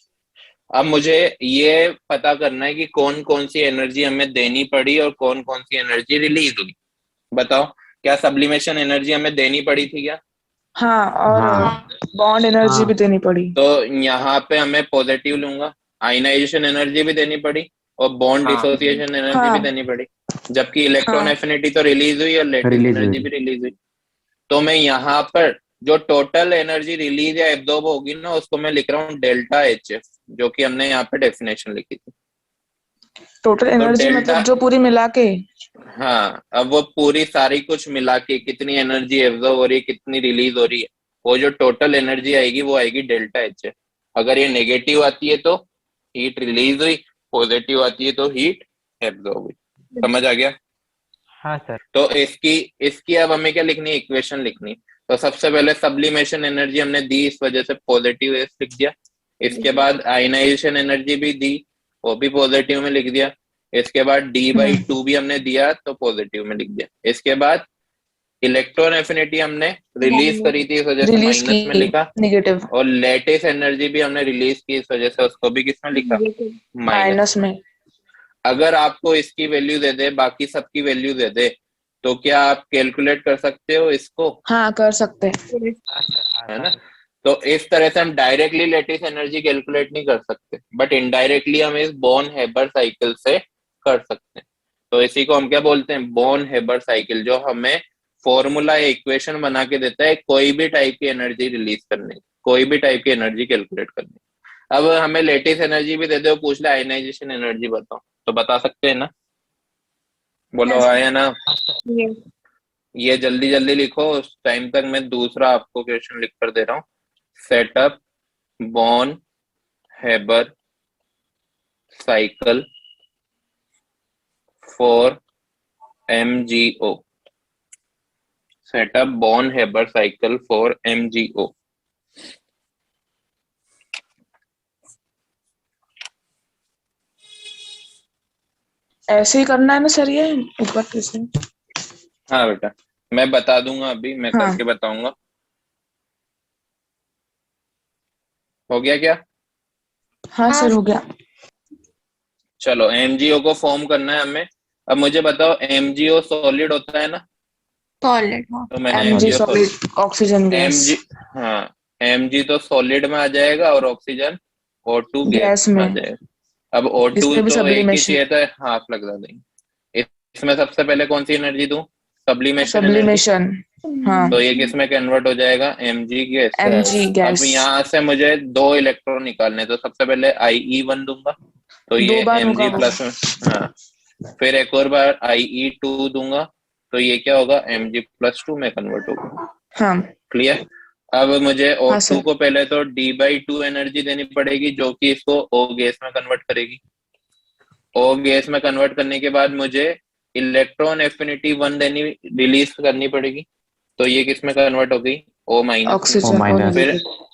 अब मुझे ये पता करना है कि कौन कौन सी एनर्जी हमें देनी पड़ी और कौन कौन सी एनर्जी रिलीज हुई। बताओ, क्या सब्लिमेशन एनर्जी हमें देनी पड़ी थी क्या? हाँ, और बॉन्ड एनर्जी भी देनी पड़ी। तो यहाँ पे हमें पॉजिटिव लूंगा, आयनाइजेशन एनर्जी भी देनी पड़ी और बॉन्ड डिसोसिएशन एनर्जी भी देनी पड़ी, जबकि इलेक्ट्रॉन एफिनिटी तो रिलीज हुई और लैटिस एनर्जी भी रिलीज हुई। तो मैं यहाँ पर जो टोटल एनर्जी रिलीज या एब्जॉर्ब होगी ना, उसको मैं लिख रहा हूँ डेल्टा HF, जो कि हमने यहाँ पे डेफिनेशन लिखी थी। टोटल एनर्जी मतलब जो पूरी मिला के। हाँ, अब वो पूरी सारी कुछ मिला के कितनी एनर्जी एब्जॉर्ब हो रही है, कितनी रिलीज हो रही है, वो जो टोटल एनर्जी आएगी वो आएगी डेल्टा HF। अगर ये नेगेटिव आती है तो हीट रिलीज हुई, पॉजिटिव आती है तो हीट एब्जॉर्ब हुई। समझ आ गया? हाँ सर। तो इसकी अब हमें क्या लिखनी है? इक्वेशन लिखनी। तो सबसे पहले सब्लिमेशन एनर्जी हमने दी, इस वजह से पॉजिटिव एस लिख दिया। इसके बाद आयनाइजेशन एनर्जी भी दी, वो भी पॉजिटिव में लिख दिया। इसके बाद d/2 भी हमने दिया तो पॉजिटिव में लिख दिया। इसके बाद इलेक्ट्रॉन एफिनिटी हमने रिलीज करी थी, इस वजह से माइनस में लिखा। नेगेटिव। और लैटिस एनर्जी भी हमने रिलीज की, इस वजह से उसको भी किसमें लिखा? माइनस में। अगर आपको इसकी वैल्यू दे दे, बाकी सबकी वैल्यू दे दे, तो क्या आप कैलकुलेट कर सकते हो इसको? हाँ, कर सकते हैं। है ना। तो इस तरह से हम डायरेक्टली लैटिस एनर्जी कैलकुलेट नहीं कर सकते, बट इनडायरेक्टली हम इस बॉर्न हेबर साइकिल से कर सकते हैं। तो इसी को हम क्या बोलते हैं? बॉर्न हेबर साइकिल, जो हमें फॉर्मूला या इक्वेशन बना के देता है कोई भी टाइप की एनर्जी रिलीज करने की, कोई भी टाइप की एनर्जी कैलकुलेट करने की। अब हमें लेटिस एनर्जी भी दे दो, पूछ ले आयनाइजेशन एनर्जी बताओ, तो बता सकते हैं ना? बोलो आया ना? ये जल्दी जल्दी लिखो, उस टाइम तक मैं दूसरा आपको क्वेश्चन लिख कर दे रहा हूँ। Setup Born Haber cycle for MgO। Setup Born Haber cycle for MgO। ऐसे ही करना है ना सर, ये ऊपर कैसे? हाँ बेटा, मैं बता दूंगा, अभी मैं हाँ। करके बताऊंगा। हो गया क्या? हाँ सर, हो गया। चलो, MgO को फॉर्म करना है हमें। अब मुझे बताओ, MgO सॉलिड होता है ना? सॉलिड। तो मैंने Mg MgO solid, oxygen gas. हाँ, Mg तो सॉलिड में आ जाएगा और ऑक्सीजन O2 गैस में आ जाएगा। अब O2 इसमें भी तो एक ही sublimation। चाहिए था, हाफ लगा देंगे। इसमें सबसे पहले कौन सी एनर्जी दूं? सब्लिमेशन सब्लिमेशन, हाँ तो ये किस में कन्वर्ट हो जाएगा, mg गैस। mg अब गैस। यहाँ से मुझे 2 इलेक्ट्रॉन निकालने, तो सबसे पहले IE1 दूंगा, तो ये 2 बार होगा mg वो। प्लस में, हाँ फिर एक और बार IE2 दूंगा, तो ये क्या होगा, mg+2 में कन्वर्ट होगा। हाँ क्लियर। अब मुझे हाँ O2 सर। को पहले तो D/2 एनर्जी देनी पड़ेगी, जो कि इसको O गैस में कन्वर्ट करेगी। O गैस में कन्वर्ट करने के बाद मुझे इलेक्ट्रॉन एफिनिटी 1 देनी, रिलीज करनी पड़ेगी, तो ये किस में कन्वर्ट हो गई, O- में। ऑक्सीजन और फिर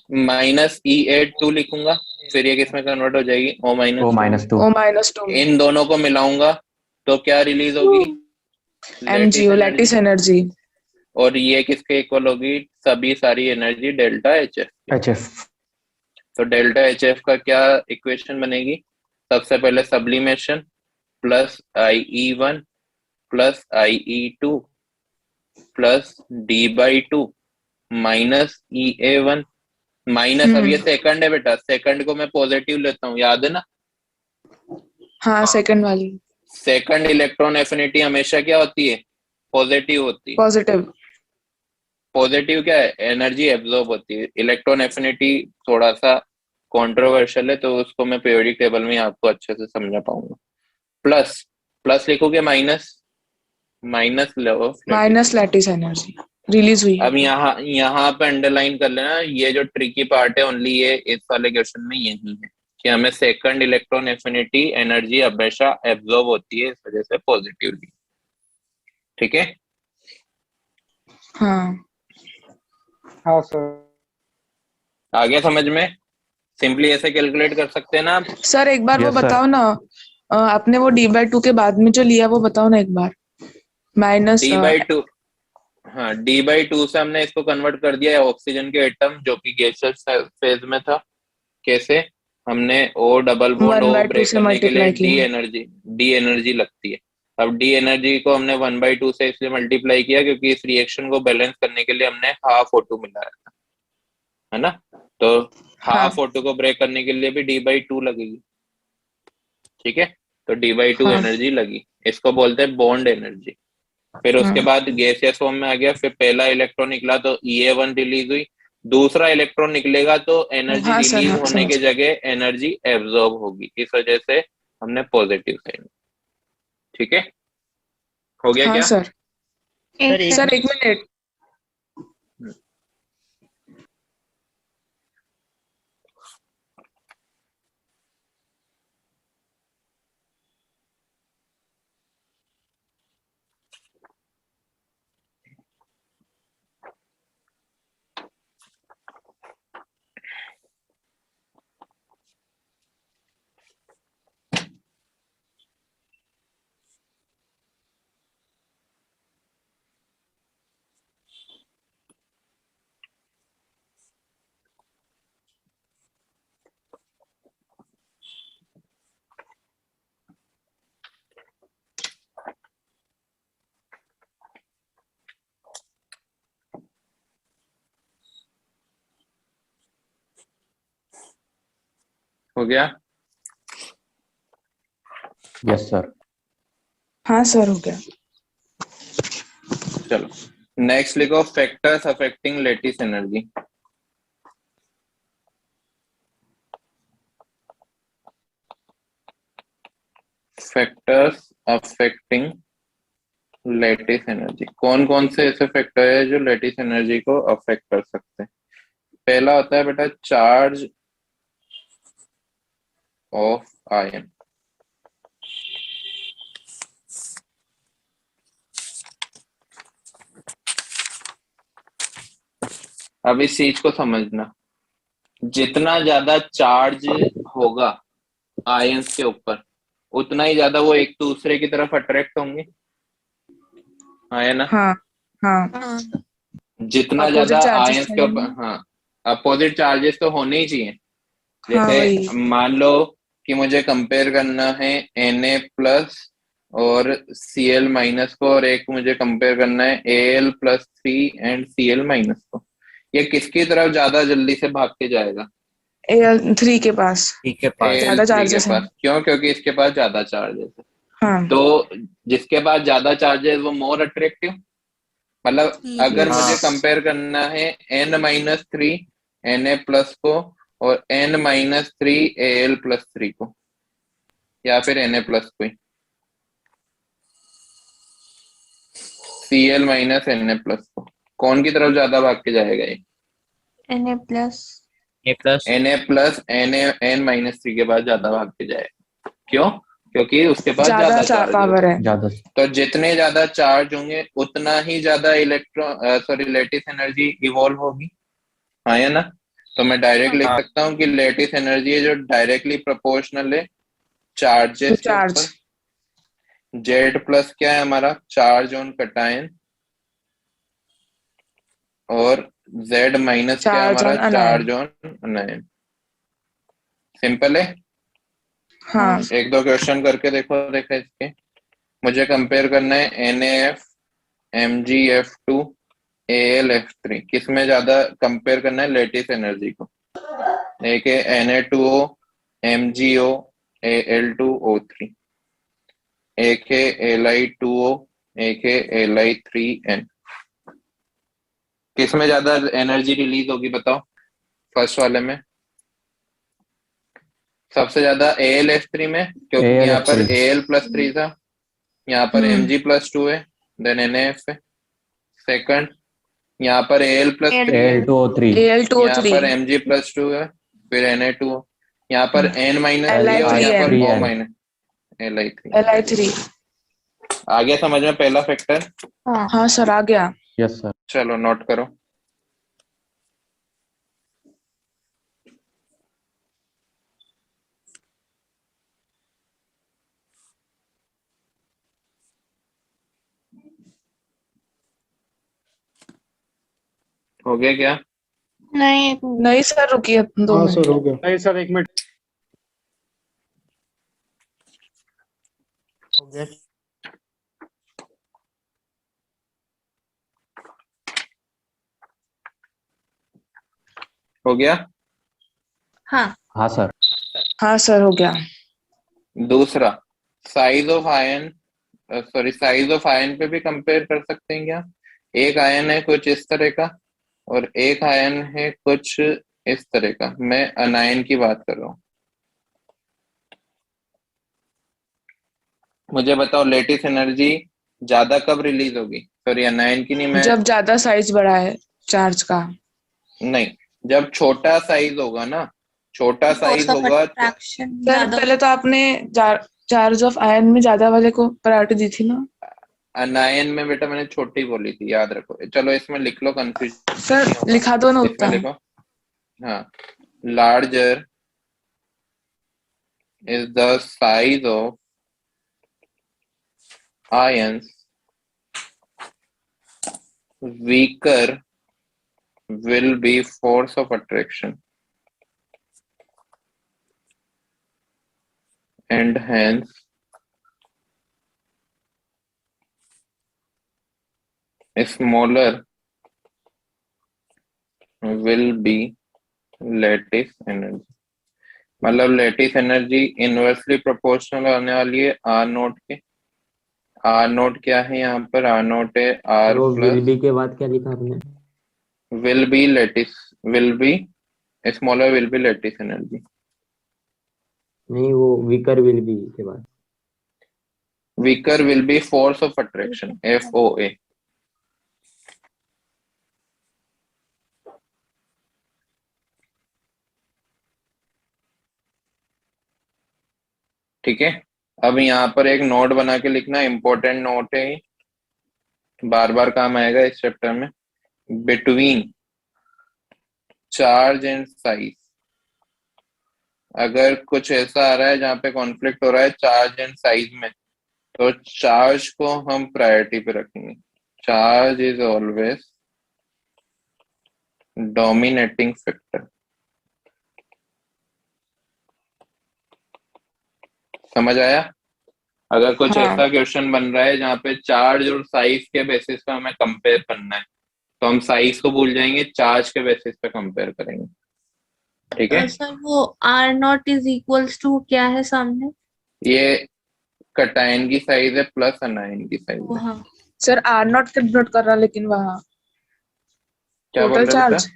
-E8 2 लिखूंगा, फिर ये किस में कन्वर्ट हो जाएगी, O-2। O-2 इन दोनों को मिलाऊंगा तो क्या रिलीज होगी, mg लैटिस एनर्जी। और ये किसके इक्वल होगी, सभी सारी एनर्जी डेल्टा HF। तो डेल्टा HF का क्या इक्वेशन बनेगी, सबसे पहले sublimation plus IE1 plus IE2 plus D/2 minus EA1 minus, अब ये सेकंड है बेटा, सेकंड को मैं पॉजिटिव लेता हूँ, याद है ना। हाँ सेकंड वाली सेकंड इलेक्ट्रॉन एफिनिटी हमेशा क्या होती है, पॉजिटिव होती है। पॉजिटिव। पॉजिटिव क्या है, एनर्जी एब्जॉर्ब होती है। इलेक्ट्रॉन एफिनिटी थोड़ा सा कंट्रोवर्शियल है, तो उसको मैं पीरियोडिक टेबल में आपको अच्छे से समझा पाऊंगा। प्लस प्लस लिखोगे minus minus lattice energy release हुई। अब यहाँ पे अंडरलाइन कर लेना, ये जो ट्रिकी पार्ट है ओनली ये इस वाले क्वेश्चन में यही है कि हमें सेकंड इलेक्ट्रॉन एफिनिटी एनर्जी हमेशा एब्जॉर्ब होती है, इस वजह से पॉजिटिवली। ठीक है। हाँ हाँ सर। आ गया समझ में, सिंपली ऐसे कैलकुलेट कर सकते हैं ना आप। सर एक बार वो बताओ ना, आपने वो D/2 के बाद में जो लिया वो बताओ ना एक बार। माइनस D/2, हाँ D/2 से हमने इसको कन्वर्ट कर दिया है ऑक्सीजन के एटम, जो कि गैसियस फेज में था। कैसे, हमने O double bond O 1/2 break से करने के लिए मल्टीप्लाई किया। D एनर्जी लगती है। अब D एनर्जी को हमने 1/2 से इसलिए मल्टीप्लाई किया क्योंकि इस रिएक्शन को बैलेंस करने के लिए हमने हाफ O2 मिलाया था, है ना। तो हाफ O2 को ब्रेक करने के लिए भी D/2 लगेगी। ठीक है, तो D/2 हाँ। एनर्जी लगी, इसको बोलते हैं बॉन्ड एनर्जी। फिर उसके बाद गैसियस फॉर्म में आ गया, फिर पहला इलेक्ट्रॉन निकला तो EA1 रिलीज हुई, दूसरा इलेक्ट्रॉन निकलेगा तो एनर्जी हाँ सर, रिलीज हाँ, होने के समझ। जगह एनर्जी एब्जॉर्ब होगी, इस वजह से हमने पॉजिटिव साइन। ठीक है, हो गया हाँ क्या। सर। सर एक मिनट, हो गया। Yes sir. हाँ सर हो गया। चलो नेक्स्ट लिखो, factors affecting lattice energy. Factors affecting lattice energy, कौन कौन से ऐसे फैक्टर है जो लैटिस एनर्जी को अफेक्ट कर सकते हैं। पहला होता है बेटा चार्ज ऑफ आयन। अब इस चीज को समझना, जितना ज्यादा चार्ज होगा आयंस के ऊपर, उतना ही ज्यादा वो एक दूसरे की तरफ अट्रैक्ट होंगे, है ना। हाँ हाँ। हाँ, जितना Opposite ज्यादा charges आयंस के चाहिए ऊपर, ना? हाँ अपोजिट चार्जेस तो होने ही चाहिए। हाँ, जैसे वही। मान लो कि मुझे कंपेयर करना है Na+ और Cl- को, और एक मुझे कंपेयर करना है Al+3 एंड Cl- को। ये किसकी तरफ ज्यादा जल्दी से भाग के जाएगा, Al3 के पास ठीक है पास। ज्यादा Al3 के चार्जेस हैं। पास। क्यों, क्योंकि इसके पास ज्यादा चार्जेस है। हाँ तो जिसके पास ज्यादा चार्जेस वो मोर अट्रैक्टिव, मतलब अगर हाँ। मुझे कंपेयर करना है N-3 Na प्लस को और N-3 Al+3 को, या फिर Na प्लस को, Cl माइनस Na प्लस को, कौन की तरफ ज्यादा भाग के जाएगा ये? Na plus. A plus Na plus N-3 के बाद ज्यादा भाग के जाएगा। क्यों? क्योंकि उसके पास ज्यादा ज्यादा चार्ज पावर है। ज्यादा तो जितने ज्यादा चार्ज होंगे उतना ही ज्यादा लैटिस एनर्जी इवॉल्व होगी, हाँ या ना? तो मैं डायरेक्ट लिख सकता हूँ कि लैटिस एनर्जी है जो डायरेक्टली प्रोपोर्शनल है चार्जेस के चार्ज। ऊपर। जेड प्लस क्या है हमारा? Charge on cation. और जेड माइनस क्या है चार्ज हमारा? On charge अनायन। ऑन अनायन। सिंपल है। हाँ एक दो क्वेश्चन करके देखो इसके। मुझे कंपेयर करना है NaF MgF2 AlF3, किसमें ज्यादा कंपेयर करना है लैटिस एनर्जी को? एक है Na2O MgO Al2O3, एक है Li2O, एक है Li3N। किसमें ज्यादा एनर्जी रिलीज होगी बताओ? फर्स्ट वाले में सबसे ज्यादा AlF3 में, क्योंकि यहाँ पर Al+3 था, यहाँ पर Mg+2 है, देन NaF है। सेकंड, यहाँ पर Al+3 है, Al2O3 यहाँ Al2O3 पर Mg+2 है, फिर Na2, यहाँ पर N-3 और यहाँ पर O Li3N Li3। Li3। आ गया समझ में पहला फैक्टर? हाँ सर आ गया। Yes sir. चलो नोट करो। हो गया क्या? नहीं, नहीं सर रुकिए 2 हाँ मिनट। सर हो गया। नहीं सर 1 मिनट। हो गया। हो गया। हाँ हाँ सर। हाँ सर हो गया। दूसरा, size of ion, size of ion पे भी कंपेयर कर सकते हैं क्या? एक आयन है कुछ इस तरह का और एक आयन है कुछ इस तरह का। मैं अनायन की बात कर रहा हूँ। मुझे बताओ लेटिस एनर्जी ज्यादा कब रिलीज होगी? सॉरी अनायन की नहीं, मैं जब ज्यादा साइज बड़ा है चार्ज का। नहीं, जब छोटा साइज होगा ना, छोटा साइज होगा तो फ्रैक्शन सर ज्यादा। पहले तो आपने चार्ज ऑफ आयन में ज्यादा वाले को प्रायोरिटी दी थी ना। अनायन में बेटा मैंने छोटी बोली थी, याद रखो। चलो इसमें लिख लो, कंफ्यूजन सर लिखा दो ना इसमें उतना। लिखो। हाँ, larger is the size of ions, weaker will be force of attraction, and hence smaller will be lattice energy। मतलब लेटिस एनर्जी इनवर्सली प्रोपोर्शनल होने वाली है आर नोट के। आर नोट क्या है यहाँ पर? आर नोट है आर वो विल प्लस बी के बाद क्या लिखा आपने? Will be lattice, will be smaller will be lattice energy. नहीं, वो वीकर विल बी के बाद। Weaker will be force of attraction, FOA। ठीक है, अब यहाँ पर एक नोट बना के लिखना, इंपॉर्टेंट नोट है, बार बार काम आएगा इस चैप्टर में। बिटवीन चार्ज एंड साइज, अगर कुछ ऐसा आ रहा है जहाँ पे कॉन्फ्लिक्ट हो रहा है चार्ज एंड साइज में, तो चार्ज को हम प्रायोरिटी पे रखेंगे। Charge is always dominating factor. समझ आया? अगर कुछ हाँ। ऐसा क्वेश्चन बन रहा है जहाँ पे चार्ज और साइज के बेसिस पे हमें कंपेयर करना है, तो हम साइज को भूल जाएंगे, चार्ज के बेसिस पे कंपेयर करेंगे। ठीक है, सर वो R0 इज इक्वल्स टू क्या है सामने? ये कटायन की साइज है प्लस अनायन की साइज है। हाँ सर आर नॉट के डिनोट कर रहा लेकिन वहाँ क्या बोल टोटल रहे हो चार्ज,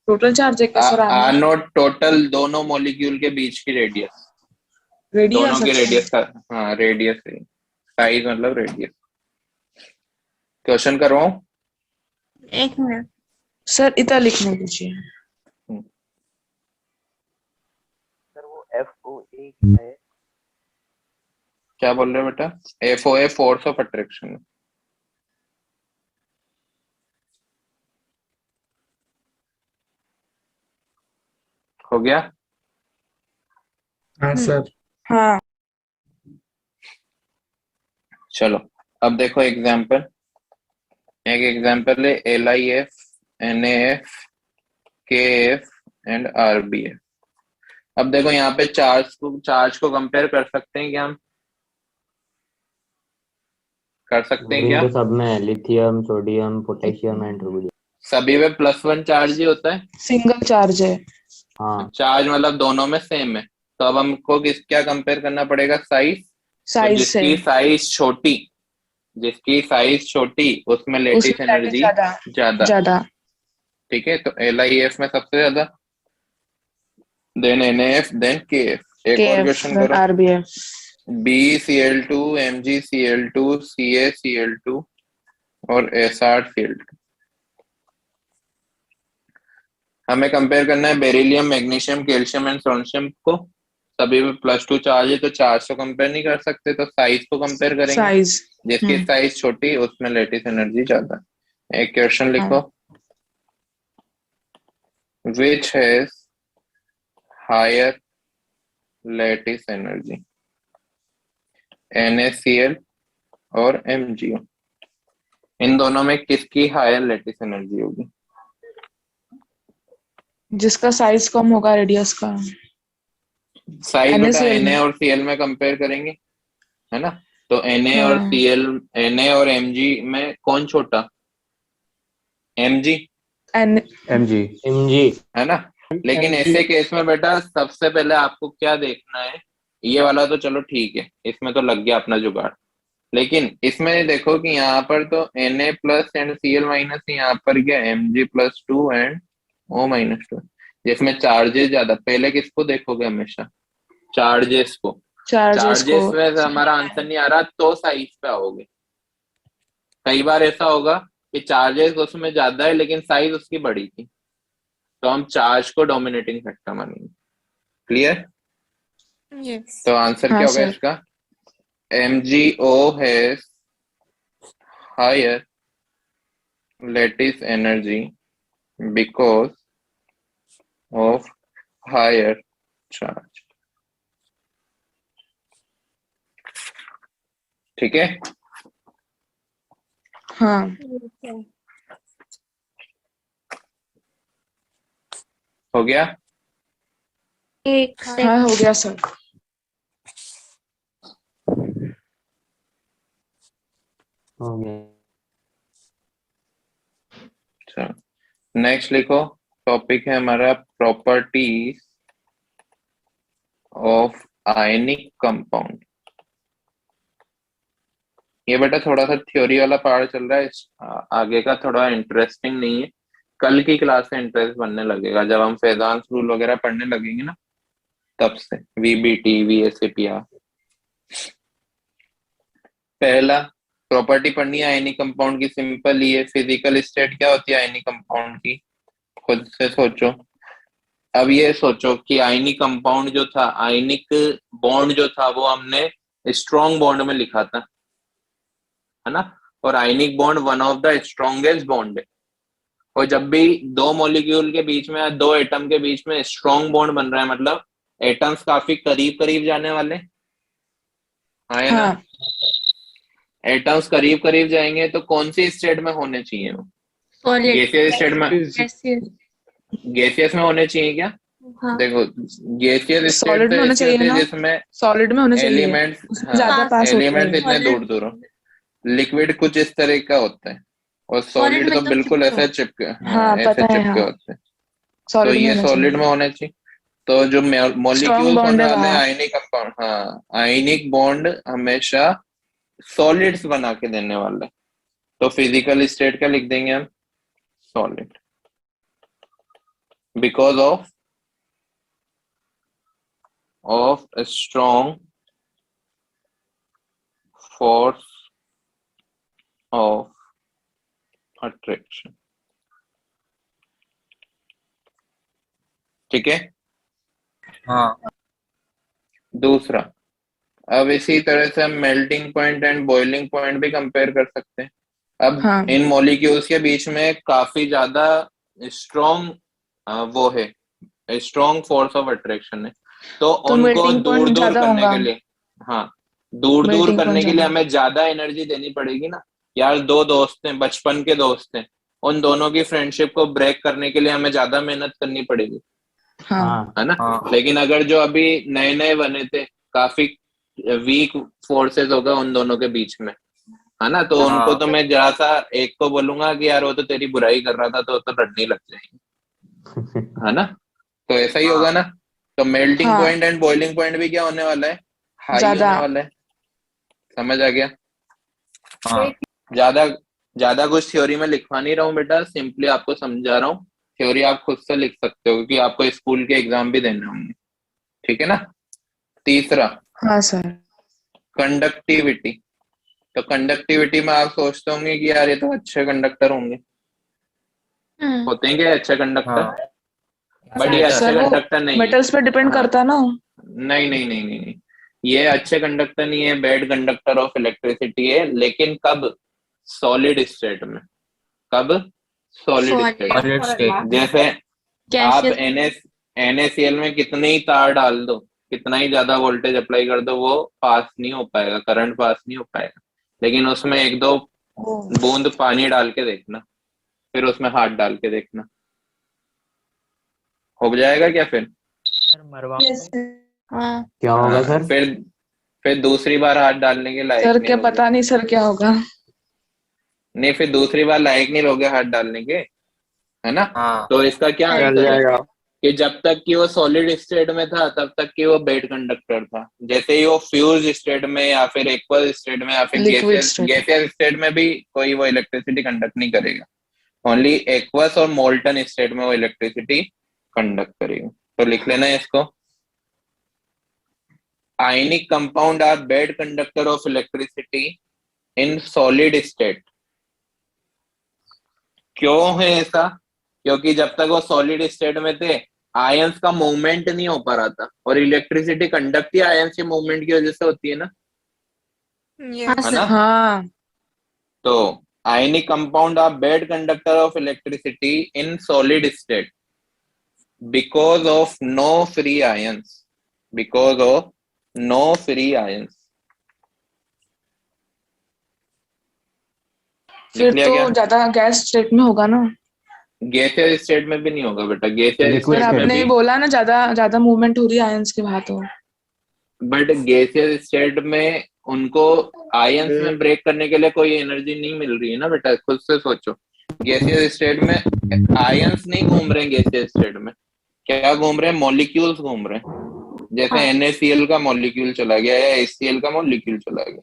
टोटल चार्ज है क्या सर बेटा? R R naught? Naught total दोनों मॉलिक्यूल के बीच की रेडियस, दोनों रेडियस की अच्छा। रेडियस का, हाँ रेडियस, साइज मतलब रेडियस। क्वेश्चन करवाऊं? एक मिनट। सर इतना लिखने दीजिए। सर वो FOA क्या है? क्या बोल रहे हो बेटा? FOA force of attraction. हो गया? हाँ सर। हाँ चलो अब देखो एग्जाम्पल, एक एग्जाम्पल है LIF, NAF, KF and RBF। अब देखो यहाँ पे चार्ज को कंपेयर कर सकते हैं क्या हम? कर सकते हैं क्लोरीन क्या? तो सब में है, lithium, sodium, potassium and rubidium. सभी में +1 चार्ज ही होता है। सिंगल चार्ज है। हाँ, चार्ज मतलब दोनों में सेम है। तो अब हमको क्या कंपेयर करना पड़ेगा? साइज। तो साइज से जिसकी साइज छोटी, जिसकी साइज छोटी उसमें लेटिस उसमें लैटिस एनर्जी ज्यादा ज्यादा। ज्यादा। ठीक है, तो LIF में सबसे ज्यादा, देन NAF, देन KF। एक और क्वेश्चन KF करो। RBF। BCl2, MgCl2, CaCl2 और SrCl2। हमें कंपेयर करना है beryllium, magnesium, calcium and sodium को। सभी में +2 चार्ज है, तो चार्ज को कंपेयर नहीं कर सकते, तो साइज को कंपेयर करेंगे। साइज। जिसकी साइज छोटी उसमें लेटिस एनर्जी ज्यादा। एक क्वेश्चन लिखो, which has higher lattice energy, NaCl और MgO। इन दोनों में किसकी हायर लेटिस एनर्जी होगी? जिसका साइज कम होगा रेडियस का। साइज बेटा NaCl में। Na और Cl में कंपेयर करेंगे, है ना? तो Na और हाँ। Cl, Na और Mg में कौन छोटा? Mg, Mg है ना? लेकिन ऐसे केस में बेटा सबसे पहले आपको क्या देखना है, ये वाला तो चलो ठीक है, इसमें तो लग गया अपना जुगाड़। लेकिन इसमें देखो कि यहाँ पर तो Na+ एंड Cl-, यहाँ पर क्या Mg+2 एंड O-2, जिसमें चार्जेस ज्यादा। पहले किसको देखोगे? हमेशा चार्जेस को। चार्जेस को। चार्जेस में हमारा आंसर नहीं आ रहा तो साइज पे आओगे। कई बार ऐसा होगा कि चार्जेस उसमें ज्यादा है लेकिन साइज उसकी बड़ी थी, तो हम चार्ज को डोमिनेटिंग फैक्टर मानेंगे। क्लियर? Yes. तो आंसर हाँ क्या होगा सर। इसका? MgO has higher lattice energy because of higher charge. ठीक है? हाँ हो गया? एक हाँ सेकंड। हो गया सर। हो गया। अच्छा, नेक्स्ट लिखो। टॉपिक है हमारा प्रॉपर्टीज ऑफ आयनिक कंपाउंड। ये बेटा थोड़ा सा थ्योरी वाला पार्ट चल रहा है, आगे का थोड़ा इंटरेस्टिंग नहीं है। कल की क्लास से इंटरेस्ट बनने लगेगा जब हम फेजांस रूल वगैरह पढ़ने लगेंगे ना, तब से। VBT, VSAPR। पहला प्रॉपर्टी पढ़नी है आयनिक कंपाउंड की, सिंपल ही है। फिजिकल स्टेट क्या होती है आयनिक कंपाउंड की? खुद से सोचो। अब ये सोचो कि आयनिक कंपाउंड जो था, आयनिक बॉन्ड जो था वो हमने स्ट्रॉन्ग बॉन्ड में लिखा था, है ना? और ionic bond one of the strongest bond है। और जब भी दो मॉलिक्यूल के बीच में या दो एटम के बीच में स्ट्रॉन्ग बॉन्ड बन रहा है, मतलब एटम्स काफी करीब करीब जाने वाले, हाँ है ना? हाँ एटम्स करीब करीब जाएंगे तो कौन सी स्टेट में होने चाहिए वो? सॉलिड। गैसियस स्टेट में। गैसियस। गैसियस में होने चाहिए क्या? हाँ। देखो गैसियस स्टेट सॉलिड तो में होना ऐसी चाहिए होती है ना। जिसमें सॉलिड में होना चाहिए। एलिमेंट्स, उसमें हाँ ज्यादा पास होता एलिमेंट्स है। इतने दूर दूर हो। लिक्विड कुछ इस तरह का होता है और सॉलिड सॉलिड में तो तो बिल्कुल चिपके ऐसा चिपके, हाँ हाँ ऐसे पता है। चिपके हाँ होते हैं। तो सॉलिड में ये होना सॉलिड में चाहिए। होने चाहिए। तो जो स्ट्रॉन्ग मॉलिक्यूल्स बॉन्ड बनने है वाले हैं वहाँ। आयनिक कंपाउंड, हाँ आयनिक बॉन्ड हमेशा सॉलिड्स बना के देने वाले, तो फिजिकल स्टेट क्या लिख देंगे हम? Solid, because of strong force of attraction. ठीक है। हाँ दूसरा, अब इसी तरह से हम melting point and boiling point भी कंपेयर कर सकते हैं। अब हाँ इन मॉलिक्यूल्स के बीच में काफी ज्यादा स्ट्रॉन्ग वो है, स्ट्रॉन्ग फोर्स ऑफ अट्रैक्शन है, तो उनको melting दूर point दूर ज्यादा करने होगा। के लिए, हाँ, दूर दूर Melting करने point के लिए ज्यादा। हमें ज्यादा एनर्जी देनी पड़ेगी ना यार। दो दोस्त हैं, बचपन के दोस्त हैं, उन दोनों की फ्रेंडशिप को ब्रेक करने के लिए हमें ज्यादा मेहनत करनी पड़ेगी, हाँ हाँ है ना। हाँ लेकिन अगर जो अभी नए नए बने थे, काफी वीक फोर्सेस होगा उन दोनों के बीच में, है ना, तो उनको तो मैं जरा सा एक को बोलूंगा कि यार वो तो तेरी बुराई कर रहा था, तो लड़ने लग जाएंगे, है ना। तो ऐसा ही होगा ना। तो मेल्टिंग हाँ पॉइंट एंड बॉइलिंग पॉइंट भी क्या होने वाला है? हाई ज्यादा। होने वाला है। समझ आ गया? हाँ ज्यादा ज्यादा कुछ थ्योरी में लिखवा नहीं रहा हूँ बेटा, सिंपली आपको समझा रहा हूँ। थ्योरी आप खुद से लिख सकते हो क्योंकि आपको स्कूल के एग्जाम भी देने होंगे, ठीक है ना। तीसरा, हाँ सर। कंडक्टिविटी। तो कंडक्टिविटी में आप सोचते होंगे कि यार ये तो अच्छे कंडक्टर होंगे, होते हैं क्या अच्छे कंडक्टर? हाँ बट ये अच्छे सर वो कंडक्टर नहीं है। मेटल्स पे डिपेंड हाँ, करता है ना। नहीं नहीं नहीं नहीं नहीं, ये अच्छे कंडक्टर नहीं है, बैड कंडक्टर ऑफ इलेक्ट्रिसिटी है। लेकिन कब? सॉलिड स्टेट में। कब? सॉलिड स्टेट में। Solid state. जैसे आप NaCl में कितने ही तार डाल दो, कितना ही ज्यादा वोल्टेज अप्लाई कर दो, वो पास नहीं हो पाएगा, करंट पास नहीं हो पाएगा। लेकिन उसमें एक दो बूंद पानी डाल के देखना, फिर उसमें हाथ डाल के देखना, हो जाएगा क्या फिर? सर मरवा हाँ क्या होगा सर? फिर दूसरी बार हाथ डालने के लायक सर नहीं क्या होगे। पता नहीं सर क्या होगा। नहीं, फिर दूसरी बार लायक नहीं रहोगे हाथ डालने के, है ना। हाँ तो इसका क्या चल आंसर है जाएगा। कि जब तक कि वो सॉलिड स्टेट में था तब तक कि वो बेड कंडक्टर था। जैसे ही वो फ्यूज स्टेट में या फिर एक्वस स्टेट में या फिर लिक्विड स्टेट। गैसियस स्टेट में भी कोई वो इलेक्ट्रिसिटी कंडक्ट नहीं करेगा। ओनली एक्वस और मोल्टन स्टेट में वो इलेक्ट्रिसिटी कंडक्ट करेगा। तो लिख लेना है इसको। Ionic compound are bad conductor of electricity in solid state. क्यों है ऐसा? क्योंकि जब तक वो सॉलिड स्टेट में थे आयंस का मूवमेंट नहीं हो पा रहा था, और इलेक्ट्रिसिटी कंडक्ट ही आयंस के मूवमेंट की वजह से होती है ना, है ना। हाँ तो ionic compound are bad conductor of electricity in solid state because of no free ions, because of no free ions. फिर तो ज्यादा गैस स्टेट में होगा ना। गैसियस स्टेट में भी नहीं होगा बेटा, गैसियस Liquid स्टेट सर में आपने भी। ही बोला ना ज्यादा ज्यादा मूवमेंट हो रही है आयंस के वहां तो। बट गैसियस स्टेट में उनको आयंस में ब्रेक करने के लिए कोई एनर्जी नहीं मिल रही है ना बेटा, खुद से सोचो। गैसियस स्टेट में आयंस नहीं घूम रहे हैं, गैसियस स्टेट में क्या घूम रहे हैं? मॉलिक्यूल्स घूम रहे हैं। जैसे NaCl का मॉलिक्यूल चला गया या HCl का मॉलिक्यूल चला गया,